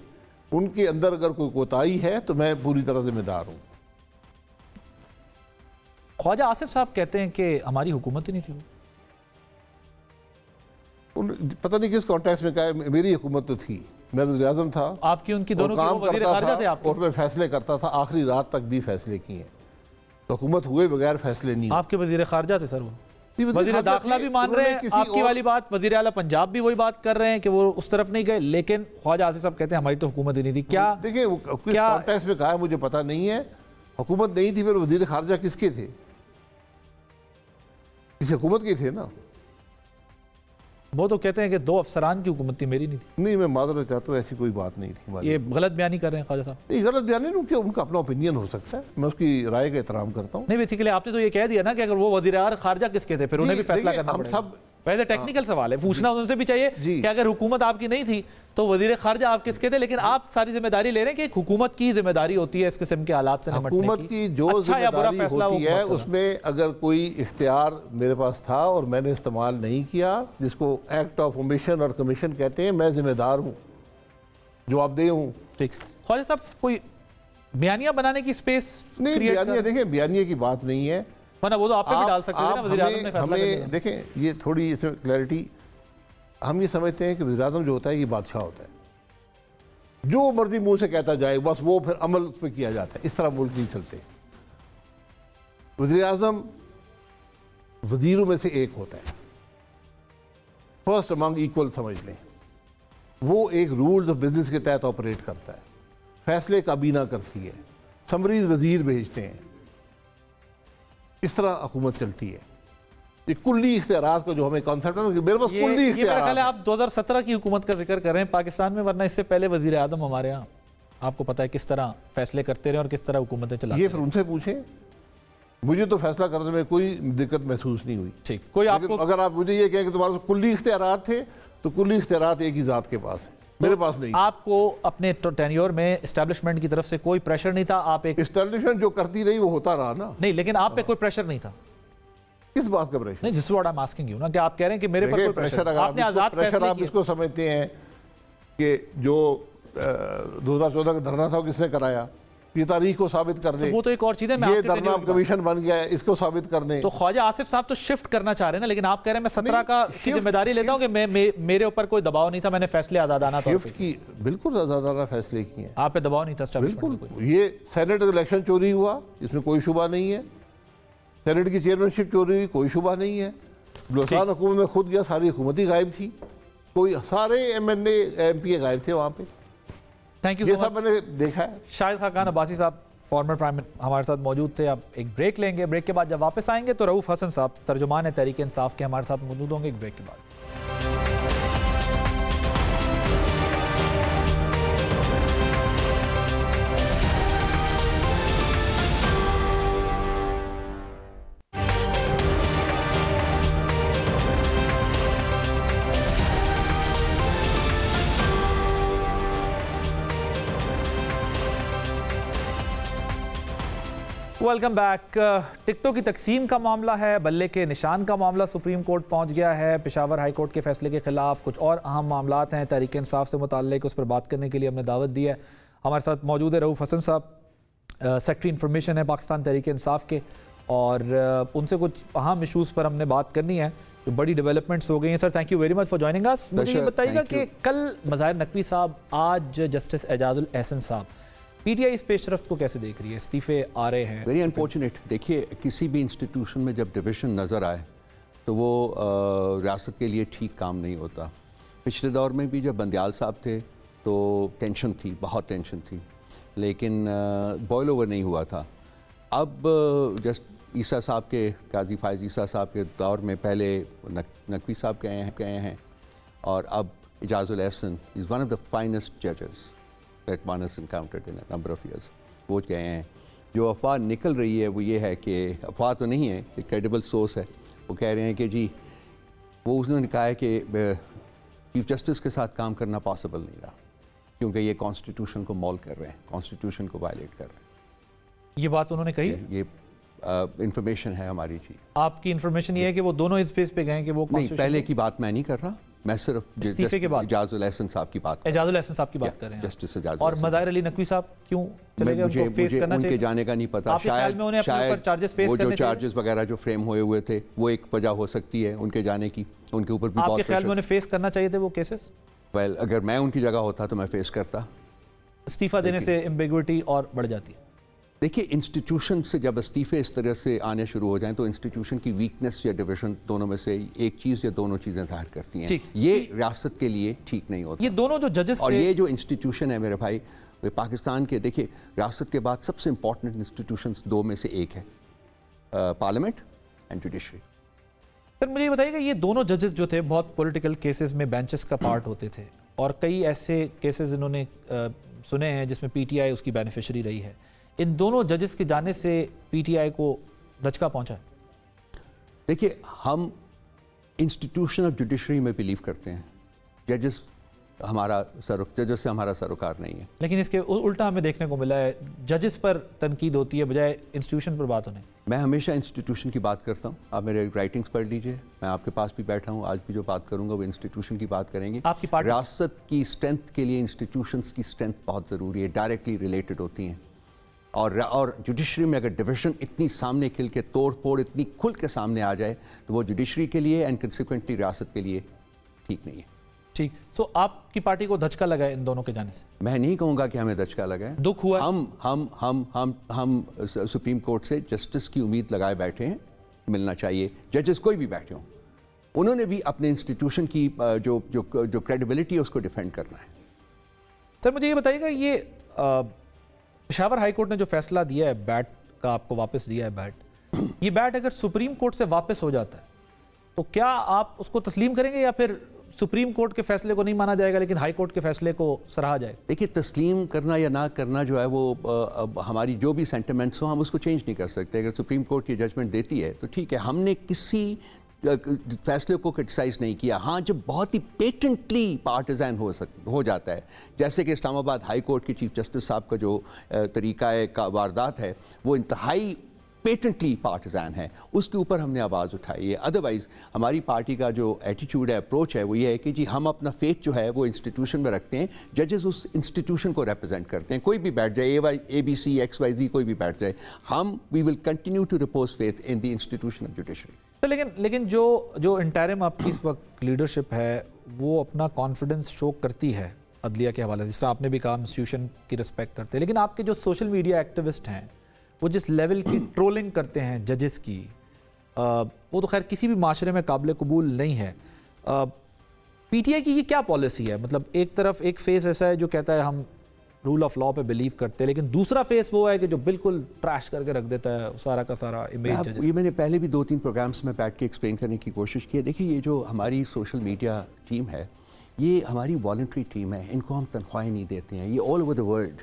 उनके अंदर अगर कोई कोताही है तो मैं पूरी तरह जिम्मेदार हूँ। ख्वाजा आसिफ साहब कहते हैं कि हमारी हुकूमत ही नहीं थी, पता नहीं किस कॉन्टेक्स्ट में कहा, मेरी हुकूमत तो थी, मैं वज़ीर-ए-आज़म था, आपकी उनकी दोनों की वज़ीर ख़ारिजा थे आपके, और मैं फैसले करता था, आखिरी रात तक भी फैसले किए हैं, तो हुकूमत हुए बगैर फैसले नहीं। आपके वज़ीर ख़ारिजा थे सर, वो वज़ीर दाखिला भी मान रहे हैं आपकी वाली बात, वज़ीर आला पंजाब भी वही बात कर रहे हैं कि वो उस तरफ नहीं गए, लेकिन ख्वाजा आसिफ साहब कहते हैं हमारी तो हुकूमत ही नहीं थी। क्या देखिए किस कॉन्टेक्स्ट में कहा है मुझे पता नहीं है, हुकूमत नहीं थी, फिर वज़ीर ख़ारिजा किसके थे? किसी हुकूमत के थे ना। वो तो कहते हैं कि 2 अफसरान की हुकूमत थी, मेरी नहीं थी। नहीं, मैं माजरत चाहता हूँ, ऐसी कोई बात नहीं थी। ये गलत बयानी कर रहे हैं ख्वाजा साहब। नहीं, गलत बयानी नहीं, क्योंकि उनका अपना ओपिनियन हो सकता है, मैं उसकी राय का एहतराम करता हूँ। नहीं, बेसिकली आपने तो ये कह दिया ना कि अगर वो वज़ीर ख़ारिजा किसके थे, फिर उन्हें भी फैसला करना पड़ेगा। सब वैसे टेक्निकल सवाल है, पूछना उनसे भी चाहिए कि अगर हुकूमत आपकी नहीं थी तो वज़ीर ख़ारिजा आप किसके थे, लेकिन आप सारी जिम्मेदारी ले रहे हैं कि एक हुकूमत की जिम्मेदारी होती है इस किस्म के हालात से निपटने की। हुकूमत की जो जिम्मेदारी होती है उसमें अगर कोई इख्तियार मेरे पास था और मैंने इस्तेमाल नहीं किया, जिसको एक्ट ऑफ ओमिशन और कमीशन कहते हैं, मैं जिम्मेदार हूँ, जवाबदेह हूँ। ठीक, ख्वाजा साहब कोई बयानियाँ बनाने की स्पेस नहीं, बयानियाँ देखें, बयानिया की बात नहीं है, वरना वो तो आप पे भी डाल सकते थे ना, वज़ीर-ए-आज़म ने फैसला हमें देखें, ये थोड़ी इसमें क्लैरिटी, हम ये समझते हैं कि वज़ीर-ए-आज़म जो होता है ये बादशाह होता है, जो मर्जी मुंह से कहता जाए बस वो फिर अमल उस पर किया जाता है। इस तरह मुल्क नहीं चलते। वज़ीर-ए-आज़म वज़ीरों में से एक होता है, फर्स्ट अमंग इक्वल समझ लें। वो एक रूल्स ऑफ बिजनेस के तहत ऑपरेट करता है, फैसले काबीना करती है, समरीज वजीर भेजते हैं, इस तरह हुकूमत चलती है। ये कुल्ली इख्तियारात का जो हमें कॉन्सेप्ट है ना कि मेरे पास कुल्ली इख्तियारात है। आप 2017 की हुकूमत का जिक्र कर रहे हैं पाकिस्तान में, वरना इससे पहले वजीर आजम हमारे यहाँ आपको पता है किस तरह फैसले करते रहे और किस तरह हुकूमतें चलाते ये फिर उनसे पूछें। मुझे तो फैसला करने में कोई दिक्कत महसूस नहीं हुई। ठीक, कोई आपको अगर आप मुझे ये कहें कि तुम्हारे पास कुल्ली इख्तियारात थे तो कुल्ली इख्तियारात एक ही ज़ात के पास है, मेरे पास नहीं। आपको अपने टेन्योर में एस्टेब्लिशमेंट की तरफ से कोई प्रेशर नहीं था? आप एक एस्टेब्लिशमेंट जो करती रही वो होता रहा ना। नहीं, लेकिन आप पे कोई प्रेशर नहीं था? किस बात का प्रेशर? नहीं, जिस what I am asking you ना, कि आप कह रहे हैं कि मेरे पर कोई प्रेशर, आपने आजाद प्रेशर आप इसको समझते हैं कि जो 2014 का धरना था वो किसने कराया, ये तारीख को साबित कर दे। वो तो एक और चीज है, मैं ये धरना कमीशन बन गया है, इसको साबित कर दें। तो ख्वाजा आसिफ साहब तो शिफ्ट करना चाह रहे हैं ना, लेकिन आप कह रहे हैं मैं 17 का की जिम्मेदारी लेता हूं कि मेरे ऊपर कोई दबाव नहीं था, मैंने फैसले आजादाना शिफ्ट की, बिल्कुल आजादाना फैसले किए हैं। आप पे दबाव नहीं था? बिल्कुल। ये सेनेट इलेक्शन चोरी हुआ, इसमें कोई शुबा नहीं है। सेनेट की चेयरमैनशिप चोरी हुई, कोई शुबा नहीं है। बलोचिस्तान हुकूमत में खुद गया, सारी हुकूमत ही गायब थी, कोई सारे MNA MP गायब थे वहाँ पे। Thank you. ये सब मैंने देखा है। शाहिद खान अब्बासी साहब फॉर्मर प्राइम मिनिस्टर हमारे साथ मौजूद थे। अब एक ब्रेक लेंगे, ब्रेक के बाद जब वापस आएंगे तो रऊफ हसन साहब तर्जुमान है तहरीक इंसाफ के हमारे साथ मौजूद होंगे एक ब्रेक के बाद। Welcome back. टिकटों की तकसीम का मामला है, बल्ले के निशान का मामला सुप्रीम कोर्ट पहुंच गया है। पेशावर हाई कोर्ट के फैसले के खिलाफ कुछ और अहम मामलात हैं तहरीक इंसाफ से मुताल्लिक, उस पर बात करने के लिए हमने दावत दी है। हमारे साथ मौजूद है रऊफ हसन साहब, सेक्रेटरी इंफॉर्मेशन है पाकिस्तान तहरीक इंसाफ के, और उनसे कुछ अहम इशूज़ पर हमने बात करनी है जो बड़ी डेवलपमेंट्स हो गई हैं। Sir thank you very much for joining us. मुझे ये बताइएगा कि कल मज़ाहिर नकवी साहब, आज जस्टिस एजाजुल एहसन साहब, PTI इस पेशरफ्त को कैसे देख रही है? इस्तीफे आ रहे हैं, वेरी अनफॉर्चुनेट। देखिए, किसी भी इंस्टीट्यूशन में जब डिविशन नज़र आए तो वो रियासत के लिए ठीक काम नहीं होता। पिछले दौर में भी जब बंदियाल साहब थे तो टेंशन थी, बहुत टेंशन थी, लेकिन बॉयल ओवर नहीं हुआ था। अब जस्ट ईसा साहब के, काजी फायज ईसा साहब के दौर में पहले नकवी साहब गए हैं और अब Ijazul Ahsan is one of the finest जजेस that one has encountered in a number of years, वो गए हैं। जो अफवाह निकल रही है वो ये है कि, अफवाह तो नहीं है, एक क्रेडिबल सोर्स है, वो कह रहे हैं कि जी वो उसने कहा है कि चीफ जस्टिस के साथ काम करना पॉसिबल नहीं रहा क्योंकि ये कॉन्स्टिट्यूशन को मॉल कर रहे हैं, कॉन्स्टिट्यूशन को वायलेट कर रहे हैं। ये बात उन्होंने कही? ये इंफॉर्मेशन है हमारी जी। आपकी इंफॉर्मेशन ये है कि वो दोनों इस बेस पे गए कि वो नहीं, पहले की बात मैं नहीं कर रहा, मैं सिर्फ इस्तीफे के बाद एजाजुल एहसन साहब की बात, एजाजुल एहसन साहब की बात कर रहे हैं। जस्टिस एजाजुल और मज़ाहिर अली नकवी साहब क्यों चले गए? उनको फेस करना चाहिए। उनके जाने का नहीं पता, शायद वो जो चार्जेस वगैरह जो फ्रेम हुए थे वो एक वजह हो सकती है उनके जाने की। उनके ऊपर भी बहुत आपके ख्याल में उन्हें फेस करना चाहिए थे वो केसेस? वेल, अगर मैं उनकी जगह होता तो मैं फेस करता। इस्तीफा देने से एम्बिग्विटी और बढ़ जाती है। देखिए, इंस्टीट्यूशन से जब इस्तीफे इस तरह से आने शुरू हो जाएं तो इंस्टीट्यूशन की वीकनेस या डिविजन दोनों में से एक चीज़ या दोनों चीज़ें ज़ाहिर करती हैं। ये रियासत के लिए ठीक नहीं होता। ये दोनों जो जजेस और ये जो इंस्टीट्यूशन है मेरे भाई, पाकिस्तान के, देखिए रियासत के बाद सबसे इंपॉर्टेंट इंस्टीट्यूशन दो में से एक है, पार्लियामेंट एंड जुडिशरी। फिर मुझे ये बताइएगा, ये दोनों जजेस जो थे बहुत पॉलिटिकल केसेस में बेंचेस का पार्ट होते थे और कई ऐसे केसेस इन्होंने सुने हैं जिसमें PTI उसकी बेनिफिशरी रही है। इन दोनों जजेस के जाने से PTI को धचका पहुंचा है? देखिए, हम इंस्टीट्यूशन ऑफ जुडिशरी में बिलीव करते हैं। जजेस से हमारा सरोकार नहीं है। लेकिन इसके उल्टा हमें देखने को मिला है, जजेस पर तनकीद होती है बजाय इंस्टीट्यूशन पर बात होने। मैं हमेशा इंस्टीट्यूशन की बात करता हूँ। आप मेरे राइटिंग्स पढ़ लीजिए, मैं आपके पास भी बैठा हूँ, आज भी जो बात करूँगा वो इंस्टीट्यूशन की बात करेंगे। आपकी पार्टी रियासत की स्ट्रेंथ के लिए इंस्टीट्यूशंस की स्ट्रेंथ बहुत ज़रूरी है, डायरेक्टली रिलेटेड होती हैं। और जुडिशरी में अगर डिविजन इतनी सामने खिल के, तोड़ फोड़ इतनी खुल के सामने आ जाए तो वो जुडिशरी के लिए एंड कंसिक्वेंटली रियासत के लिए ठीक नहीं है। ठीक, सो आपकी पार्टी को धचका लगा है इन दोनों के जाने से? मैं नहीं कहूँगा कि हमें धचका लगा है, दुख हुआ। हम सुप्रीम कोर्ट से जस्टिस की उम्मीद लगाए बैठे हैं, मिलना चाहिए। जजेस कोई भी बैठे हों, उन्होंने भी अपने इंस्टीट्यूशन की जो क्रेडिबिलिटी है उसको डिफेंड करना है। सर मुझे ये बताइएगा, ये पेशावर हाई कोर्ट ने जो फैसला दिया है बैट का, आपको वापस दिया है बैट, ये बैट अगर सुप्रीम कोर्ट से वापस हो जाता है तो क्या आप उसको तस्लीम करेंगे या फिर सुप्रीम कोर्ट के फैसले को नहीं माना जाएगा लेकिन हाई कोर्ट के फैसले को सराहा जाएगा? देखिए, तस्लीम करना या ना करना जो है वो हमारी जो भी सेंटिमेंट्स हो हम उसको चेंज नहीं कर सकते। अगर सुप्रीम कोर्ट की जजमेंट देती है तो ठीक है, हमने किसी फैसले को क्रिटिसाइज नहीं किया। हाँ, जब बहुत ही पेटेंटली पार्टिजान हो जाता है, जैसे कि इस्लामाबाद हाई कोर्ट के चीफ जस्टिस साहब का जो तरीका का वारदात है वो इंतहाई पेटेंटली पार्टिजान है, उसके ऊपर हमने आवाज़ उठाई है। अदरवाइज़ हमारी पार्टी का जो एटीट्यूड है, अप्रोच है, वो ये है कि जी हम अपना फेथ जो है वो इंस्टीट्यूशन में रखते हैं, जजेस उस इंस्टीट्यूशन को रिप्रेजेंट करते हैं। कोई भी बैठ जाए, ABC, XYZ कोई भी बैठ जाए, हम we will continue to repose faith in the institution of judiciary. लेकिन जो इंटरिम आपकी इस वक्त लीडरशिप है वो अपना कॉन्फिडेंस शो करती है अदलिया के हवाले से, जिस तरह आपने भी कहा इंस्टीट्यूशन की रिस्पेक्ट करते हैं, लेकिन आपके जो सोशल मीडिया एक्टिविस्ट हैं वो जिस लेवल की ट्रोलिंग करते हैं जजेस की, वो तो खैर किसी भी माशरे में काबिल कबूल नहीं है। PTI की ये क्या पॉलिसी है? मतलब एक तरफ एक फेस ऐसा है जो कहता है हम रूल ऑफ लॉ पे बिलीव करते हैं, लेकिन दूसरा फेस वो है कि जो बिल्कुल ट्रैश करके रख देता है सारा का सारा इमेज। ये मैंने पहले भी 2-3 प्रोग्राम्स में बैठ के एक्सप्लेन करने की कोशिश की है। देखिए, ये जो हमारी सोशल मीडिया टीम है ये हमारी वॉलंटरी टीम है, इनको हम तनख्वाहें नहीं देते हैं। ये ऑल ओवर द वर्ल्ड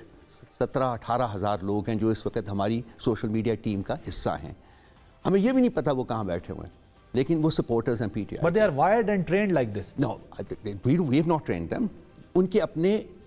17-18 हज़ार लोग हैं जो इस वक्त हमारी सोशल मीडिया टीम का हिस्सा हैं। हमें ये भी नहीं पता वो कहाँ बैठे हुए हैं, लेकिन वो सपोर्टर्स हैं PTI। But they are wired and trained like this. No, we have not trained them. उनके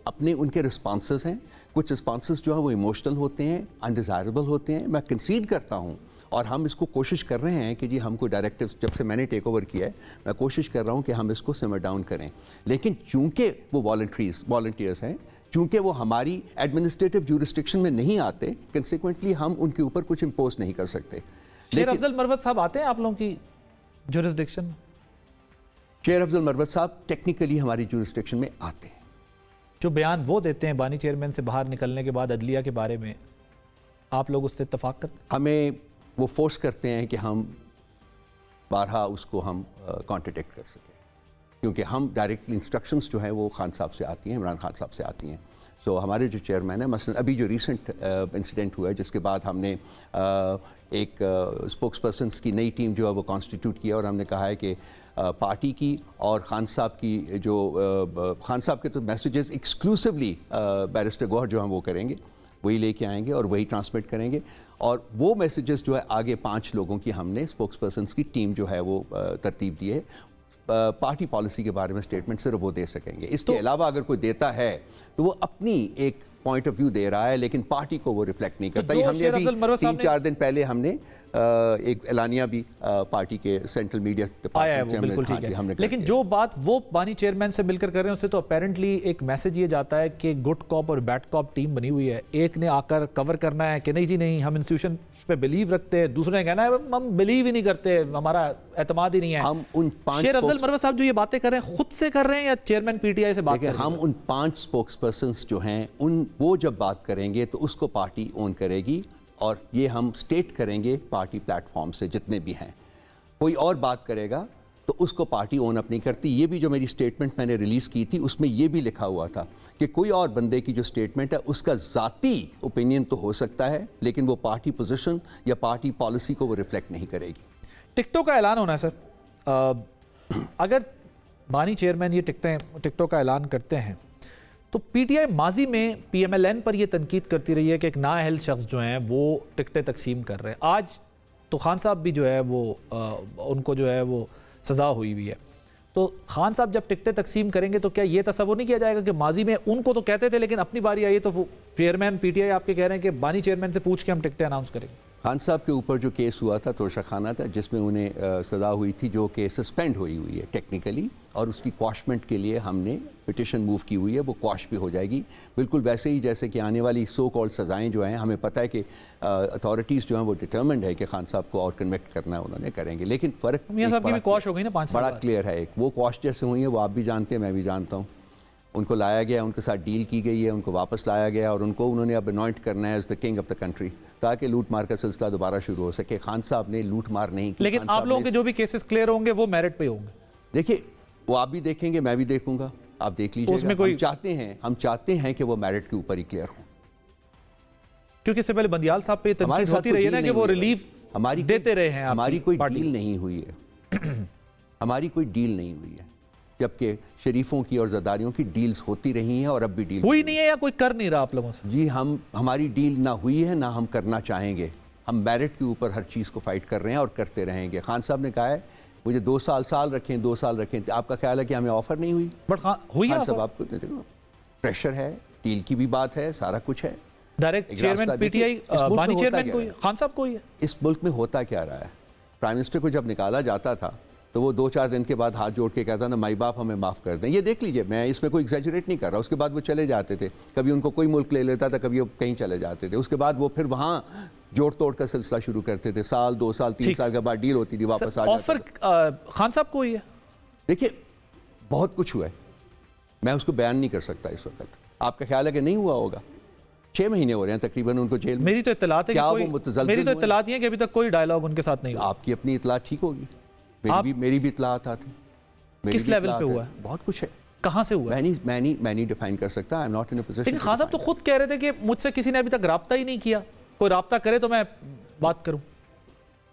अपने उनके रिस्पॉन्सेज हैं। कुछ रिस्पॉन्सेज जो है वो इमोशनल होते हैं, अनडिज़ायरेबल होते हैं। मैं कंसीड करता हूँ और हम इसको कोशिश कर रहे हैं कि जी हमको डायरेक्टिव्स, जब से मैंने टेक ओवर किया है मैं कोशिश कर रहा हूँ कि हम इसको सिमर डाउन करें। लेकिन चूंकि वो वॉलंटियर्स हैं, चूंकि वो हमारी एडमिनिस्ट्रेटिव ज्यूरिस्डिक्शन में नहीं आते, कंसिक्वेंटली हम उनके ऊपर कुछ इम्पोज नहीं कर सकते। शेर अफजल मरवत साहब आते हैं आप लोगों की ज्यूरिस्डिक्शन में? शेर अफजल मरवत साहब टेक्निकली हमारी ज्यूरिस्डिक्शन में आते हैं। जो बयान वो देते हैं बानी चेयरमैन से बाहर निकलने के बाद अदलिया के बारे में, आप लोग उससे इत्तफाक करते हैं? हमें वो फोर्स करते हैं कि हम बारहा उसको हम कॉन्ट्रडिक्ट कर सकें, क्योंकि हम डायरेक्ट इंस्ट्रक्शंस जो हैं वो खान साहब से आती हैं, इमरान खान साहब से आती हैं। सो हमारे जो चेयरमैन है, मसलन अभी जो रिसेंट इंसिडेंट हुआ है जिसके बाद हमने एक स्पोक्स पर्सन्स की नई टीम जो है वो कॉन्स्टिट्यूट किया और हमने कहा है कि पार्टी की और खान साहब की जो खान साहब के तो मैसेजेस एक्सक्लूसिवली बैरिस्टर गौहर जो हम वो करेंगे, वही लेके आएंगे और वही ट्रांसमिट करेंगे। और वो मैसेजेस जो है आगे 5 लोगों की हमने स्पोक्स पर्सन्स की टीम जो है वो तरतीब दी है। पार्टी पॉलिसी के बारे में स्टेटमेंट सिर्फ वो दे सकेंगे। इसके अलावा अगर कोई देता है तो वो अपनी एक पॉइंट ऑफ व्यू दे रहा है, लेकिन पार्टी को वो रिफ्लेक्ट नहीं करता। ये हमने अभी 3-4 दिन पहले हमने एक एलानिया भी पार्टी के सेंट्रल मीडिया डिपार्टमेंट से बिल्कुल ठीक है, लेकिन जो बात वो बानी चेयरमैन से मिलकर कर रहे हैं उससे तो अपेरेंटली एक मैसेज ये जाता है कि गुड कॉप और बैड कॉप टीम बनी हुई है। एक ने आकर कवर करना है कि नहीं जी नहीं, हम इंस्टीट्यूशन पे बिलीव रखते हैं, दूसरे ने कहना है हम बिलीव ही नहीं करते, हमारा एतमाद ही नहीं है। हम उन 5 शेर अफजल मरवत साहब जो ये बातें कर रहे हैं खुद से कर रहे हैं या चेयरमैन PTI से बात कर रहे हैं? हम उन 5 स्पोक्स पर्सन्स जो हैं वो जब बात करेंगे तो उसको पार्टी ओन करेगी और ये हम स्टेट करेंगे पार्टी प्लेटफॉर्म से जितने भी हैं। कोई और बात करेगा तो उसको पार्टी ओन अप नहीं करती। ये भी जो मेरी स्टेटमेंट मैंने रिलीज़ की थी उसमें ये भी लिखा हुआ था कि कोई और बंदे की जो स्टेटमेंट है उसका ज़ाती ओपिनियन तो हो सकता है, लेकिन वो पार्टी पोजीशन या पार्टी पॉलिसी को वो रिफ्लेक्ट नहीं करेगी। टिकटों का ऐलान होना है सर, अगर बानी चेयरमैन ये टिकटों का ऐलान करते हैं तो PTI माजी में PMLN पर यह तनकीद करती रही है कि एक नाअहल शख्स जो हैं वो टिकटें तकसीम कर रहे हैं। आज तो खान साहब भी जो है वो उनको जो है वो सज़ा हुई हुई है, तो खान साहब जब टिकटें तकसीम करेंगे तो क्या ये तस्वुर नहीं किया जाएगा कि माजी में उनको तो कहते थे लेकिन अपनी बारी आई तो चेयरमैन PTI आपके कह रहे हैं कि बानी चेयरमैन से पूछ के हम टिकटें अनाउंस करेंगे? खान साहब के ऊपर जो केस हुआ था तोशाखाना था, जिसमें उन्हें सज़ा हुई थी, जो कि सस्पेंड हुई है टेक्निकली, और उसकी क्वाशमेंट के लिए हमने पिटिशन मूव की हुई है, वो क्वाश भी हो जाएगी। बिल्कुल वैसे ही जैसे कि आने वाली सो कॉल्ड सज़ाएँ जो हैं, हमें पता है कि अथॉरिटीज़ जो हैं वो डिटर्मिन्ड है कि खान साहब को और कन्विक्ट करना है, उन्होंने करेंगे। लेकिन फ़र्क क्वाश हो गई ना 5 साल बड़ा क्लियर है। एक वो क्वाश जैसे हुई है, वो आप भी जानते हैं, मैं भी जानता हूँ। उनको लाया गया, उनके साथ डील की गई है, उनको वापस लाया गया और उनको उन्होंने अब अनॉइंट करना है as the king of the country, ताकि लूट मार का सिलसिला दोबारा शुरू हो सके। खान साहब ने लूट मार नहीं की। लेकिन आप लोगों के जो भी केसेस क्लियर होंगे वो मेरिट पे होंगे। देखिए, वो आप भी देखेंगे, मैं भी देखूंगा, आप देख लीजिएगा। उसमें कोई हम चाहते हैं कि वो मेरिट के ऊपर ही क्लियर हो, क्योंकि इससे पहले बंदियाल साहब पे तनकीद होती रही है ना कि वो रिलीफ हमारी देते रहे हैं। हमारी कोई डील नहीं हुई है हमारी कोई डील नहीं हुई है, जबकि शरीफों की और ज़रदारियों की डील्स होती रही हैं और अब भी डील हुई नहीं है या कोई कर नहीं रहा आप लोगों से? जी, हमारी डील ना हुई है ना हम करना चाहेंगे। हम मेरिट के ऊपर हर चीज़ को फाइट कर रहे हैं और करते रहेंगे। खान साहब ने कहा है मुझे 2 साल रखें, 2 साल रखें। आपका ख्याल है कि हमें ऑफर नहीं हुई? बट हुई है। खान साहब आपको प्रेशर है, डील की भी बात है, सारा कुछ है। डायरेक्ट चेयरमैन पीटीआई बानी चेयरमैन कोई खान साहब कोई है। इस मुल्क में होता क्या रहा है? प्राइम मिनिस्टर को जब निकाला जाता था तो वो 2-4 दिन के बाद हाथ जोड़ के कहता ना माई बाप हमें माफ़ कर दें। ये देख लीजिए, मैं इसमें कोई एग्जैजरेट नहीं कर रहा। उसके बाद वो चले जाते थे, कभी उनको कोई मुल्क ले लेता था, कभी वो कहीं चले जाते थे। उसके बाद वो फिर वहाँ जोड़ तोड़ का सिलसिला शुरू करते थे। साल 2 साल 3 साल के बाद डील होती थी, वापस आ जाते। ऑफर खान साहब को ही है। देखिए, बहुत कुछ हुआ है, मैं उसको बयान नहीं कर सकता इस वक्त। आपका ख्याल है कि नहीं हुआ होगा? 6 महीने हो रहे हैं तकरीबन उनको जेल में। मेरी तो इत्तलात है कि मेरी तो इत्तलात है कि अभी तक कोई डायलॉग उनके साथ नहीं हुआ। आपकी अपनी इत्तलात ठीक होगी, मेरी भी इत्तलात आती। किस लेवल पे हुआ है? बहुत कुछ है। कहां से हुआ? मैं नहीं डिफाइन कर सकता। आई am not in a position. लेकिन खान साहब तो खुद कह रहे थे कि मुझसे किसी ने अभी तक राब्ता ही नहीं किया, कोई राब्ता करे तो मैं बात करूं।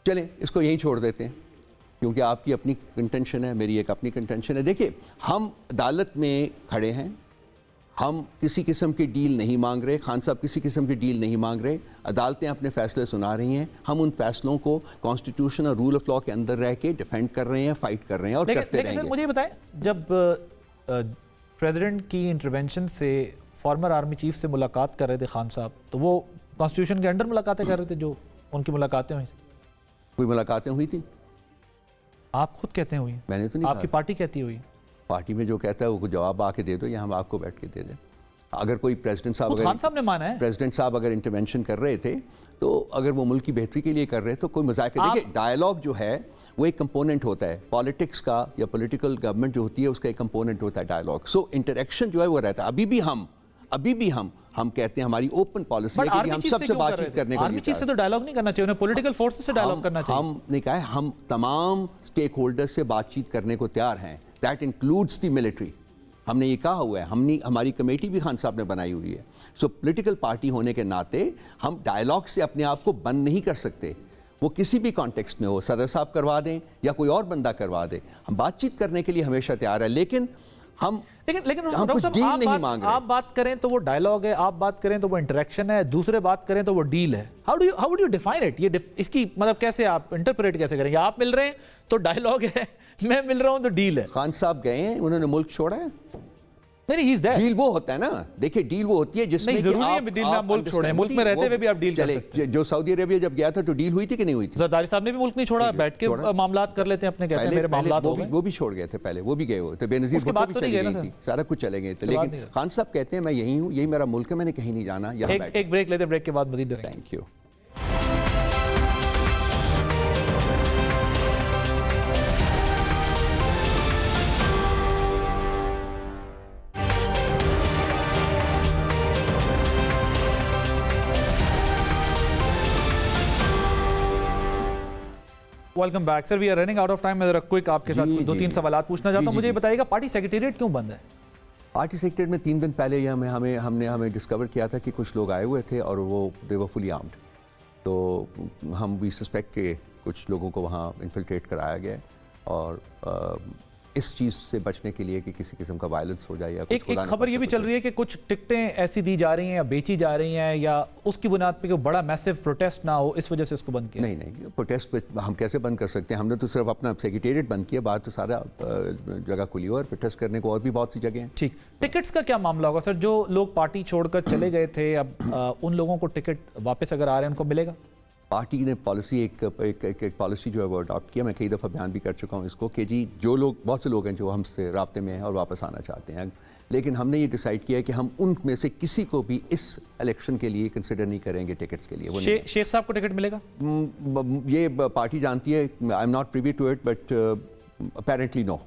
चलें, इसको यहीं छोड़ देते हैं, क्योंकि आपकी अपनी कंटेंशन है, मेरी एक अपनी कंटेंशन है। देखिए, हम अदालत में खड़े हैं, हम किसी किस्म की डील नहीं मांग रहे। खान साहब किसी किस्म की डील नहीं मांग रहे। अदालतें अपने फैसले सुना रही हैं, हम उन फैसलों को कॉन्स्टिट्यूशन और रूल ऑफ लॉ के अंदर रह के डिफेंड कर रहे हैं, फाइट कर रहे हैं और करते रहेंगे। सर मुझे बताएं, जब प्रेसिडेंट की इंटरवेंशन से फॉर्मर आर्मी चीफ से मुलाकात कर रहे थे खान साहब, तो वो कॉन्स्टिट्यूशन के अंडर मुलाकातें कर रहे थे जो उनकी मुलाकातें हुई? कोई मुलाकातें हुई थी? आप खुद कहते हैं हुई? मैंने तो नहीं। आपकी पार्टी कहती हुई? पार्टी में जो कहता है वो जवाब आके दे दो या हम आपको बैठ के दे दें। अगर कोई प्रेसिडेंट साहब खान साहब ने माना है, प्रेसिडेंट साहब अगर इंटरवेंशन कर रहे थे तो अगर वो मुल्क की बेहतरी के लिए कर रहे हैं तो कोई मजाक है। देखिए, डायलॉग जो है वो एक कंपोनेंट होता है पॉलिटिक्स का, या पॉलिटिकल गवर्नमेंट जो होती है उसका एक कंपोनेंट होता है डायलॉग। सो इंटरेक्शन जो है वो रहता है। अभी भी हम कहते हैं, हमारी ओपन पॉलिसी है कि हम सबसे बातचीत करने को। आर्मी चीफ से तो डायलॉग नहीं करना चाहिए, उन्हें पॉलिटिकल फोर्सेस से डायलॉग करना चाहिए। हमने कहा है हम तमाम स्टेक होल्डर्स से बातचीत करने को तैयार हैं, दैट इंक्लूड्स द मिलिट्री। हमने ये कहा हुआ है, हमारी कमेटी भी खान साहब ने बनाई हुई है। सो पॉलिटिकल पार्टी होने के नाते हम डायलॉग से अपने आप को बंद नहीं कर सकते। वो किसी भी कॉन्टेक्स्ट में हो, सदर साहब करवा दें या कोई और बंदा करवा दे, हम बातचीत करने के लिए हमेशा तैयार है। लेकिन हम कुछ डील नहीं मांग रहे। आप बात करें तो वो डायलॉग है, आप बात करें तो वो इंटरेक्शन है, दूसरे बात करें तो वो डील है। How would you define it? ये इसकी मतलब कैसे आप इंटरप्रेट कैसे करेंगे? आप मिल रहे हैं तो डायलॉग है, मैं मिल रहा हूं तो डील है। खान साहब गए हैं, उन्होंने मुल्क छोड़ा है? नहीं, ही इज देयर। डील वो होता है ना, देखिए डील वो होती है जिसमें कि आप डील में मुल्क छोड़े, मुल्क में रहते हुए भी आप डील कर सकते हैं। जो सऊदी अरेबिया जब गया था तो डील हुई थी कि नहीं हुई थी? जरदारी साहब ने भी मुल्क नहीं छोड़ा, बैठ के मामलात कर लेते हैं अपने, कहते हैं मेरे मामलात हो गए। वो भी छोड़ गए थे पहले, वो भी गए हुए थे, बेनज़ीर भुट्टो भी चले गए थे, सारा कुछ चले गए थे। लेकिन खान साहब कहते हैं मैं यही हूँ, यही मेरा मुल्क है, मैंने कहीं नहीं जाना। एक ब्रेक लेते हैं, ब्रेक के बाद मजीद करेंगे। Thank you. Welcome back sir, we are running out of time. मैं जरा क्विक आपके साथ 2-3 सवाल पूछना चाहता हूं। मुझे बताइएगा पार्टी सेक्रेटेरिएट क्यों बंद है? पार्टी सेक्रेटेरिएट में 3 दिन पहले हमने डिस्कवर किया था कि कुछ लोग आए हुए थे और वो दे वर फुली आर्म्ड। तो हम भी सस्पेक्ट के कुछ लोगों को वहाँ इन्फिल्ट्रेट कराया गया और इस चीज़ से बचने के लिए कि किसी किस्म का वायलेंस हो जाए या एक खबर ये भी चल रही है कि कुछ टिकटें ऐसी दी जा रही हैं या बेची जा रही हैं या उसकी बुनियाद पे कोई बड़ा मैसिव प्रोटेस्ट ना हो, इस वजह से उसको बंद किया। नहीं, प्रोटेस्ट पे हम कैसे बंद कर सकते हैं? हमने तो सिर्फ अपना सेक्रेटेरिएट बंद किया, बाहर तो सारा जगह खुली हो और प्रोटेस्ट करने को और भी बहुत सी जगह हैं। ठीक, टिकट्स का क्या मामला होगा सर? जो लोग पार्टी छोड़कर चले गए थे, अब उन लोगों को टिकट वापस अगर आ रहे हैं उनको मिलेगा? पार्टी ने पॉलिसी एक पॉलिसी जो है वो अडॉप्ट किया। मैं कई दफ़ा बयान भी कर चुका हूँ इसको कि जी जो लोग, बहुत से लोग हैं जो हमसे राब्ते में हैं और वापस आना चाहते हैं, लेकिन हमने ये डिसाइड किया है कि हम उनमें से किसी को भी इस इलेक्शन के लिए कंसिडर नहीं करेंगे टिकट्स के लिए। वो शेख साहब को टिकट मिलेगा? ये पार्टी जानती है, I am not privy to it, but apparently no.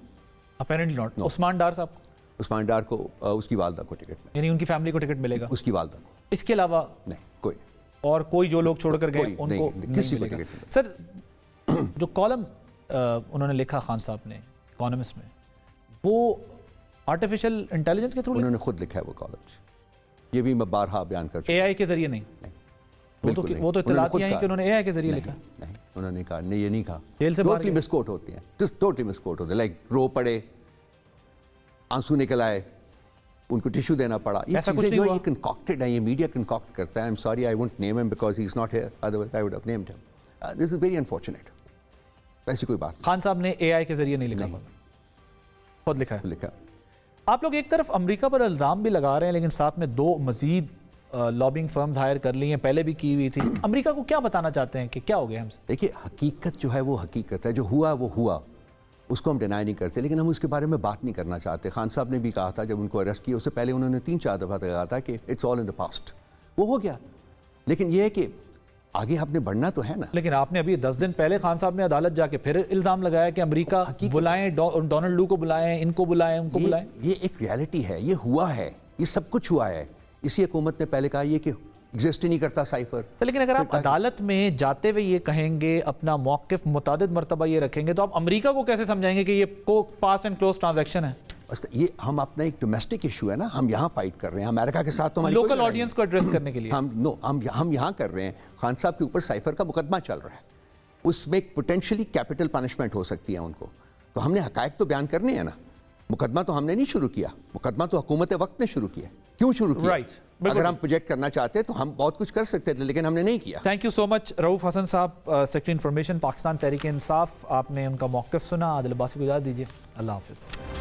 Apparently not. Usman Dar साहब? उस्मान डार को उसकी वालदा को टिकट, यानी उनकी फैमिली को टिकट मिलेगा? उसकी वालदा को। इसके अलावा नहीं कोई, और कोई जो लोग छोड़कर गए उनको किसी नहीं मिलेगा? सर जो कॉलम उन्होंने लिखा खान साहब ने इकोनॉमिस्ट में, वो आर्टिफिशियल इंटेलिजेंस के थ्रू उन्होंने खुद लिखा है वो कॉलम, ये भी मैं बारहा बयान कर चुका। एआई के जरिए नहीं? वो तो इत्तलात किया है कि उन्होंने एआई के जरिए लिखा। नहीं, उन्होंने कहा नहीं, ये नहीं कहा। जेल से टोटली मिसकोट होती हैं, टोटली मिसकोट होते हैं। लाइक रो पड़े, आंसू निकल आए, उनको टिश्यू देना पड़ा, ये ऐसा कुछ नहीं हुआ। ये कंकॉक्टेड है, ये मीडिया कंकॉक्ट करता है। I am sorry, I won't name him because he is not here, otherwise I would have named him. This is very unfortunate. ऐसी कोई बात। खान साहब ने एआई के जरिए नहीं लिखा, खुद लिखा है। लिखा। आप लोग एक तरफ अमेरिका पर इल्ज़ाम भी लगा रहे हैं, लेकिन साथ में 2 मजीद लॉबिंग फर्म्स हायर कर ली हैं, पहले भी की हुई थी। अमेरिका को क्या बताना चाहते हैं कि क्या हो गया हमसे? देखिए, हकीकत जो है वो हकीकत है, जो हुआ वो हुआ, उसको हम डिनाई नहीं करते, लेकिन हम उसके बारे में बात नहीं करना चाहते। खान साहब ने भी कहा था जब उनको अरेस्ट किया, उससे पहले उन्होंने 3-4 दफ़ा कहा था कि it's all in the past. वो हो गया, लेकिन ये है कि आगे आपने बढ़ना तो है ना। लेकिन आपने अभी 10 दिन पहले खान साहब ने अदालत जाके फिर इल्ज़ाम लगाया कि अमेरिका बुलाएं, डोनाल्ड लू को बुलाएं, इनको बुलाएं, उनको बुलाएं। ये एक रियलिटी है, ये हुआ है, ये सब कुछ हुआ है। इसी हुकूमत ने पहले कहा ये कि एग्जिस्ट ही नहीं करता साइफर। तो लेकिन अगर आप अदालत में जाते हुए ये कहेंगे, अपना मौक़िफ़ मुतादिद मरतबा ये रखेंगे, तो आप अमेरिका को कैसे समझाएंगे कि ये पास्ट एंड क्लोज ट्रांजैक्शन है? ये हम अपना एक डोमेस्टिक इशू है ना, हम यहाँ फाइट कर रहे हैं अमेरिका के साथ, तो हमारी लोकल ऑडियंस को एड्रेस करने के लिए हम यहाँ कर रहे हैं। खान साहब के ऊपर साइफर का मुकदमा चल रहा है, उसमें पोटेंशियली कैपिटल पनिशमेंट हो सकती है उनको, तो हमने हकायक तो बयान करने हैं ना। मुकदमा तो हमने नहीं शुरू किया, मुकदमा तो हुकूमत वक्त ने शुरू किया। क्यों शुरू किया? अगर हम प्रोजेक्ट करना चाहते तो हम बहुत कुछ कर सकते थे, लेकिन हमने नहीं किया। Thank you so much Rauf Hasan sahab, secretary information Pakistan Tehreek Insaf. आपने उनका मौक़िफ़ सुना। आदिल अब्बासी को इजाज़त दीजिए, अल्लाह हाफ़िज़।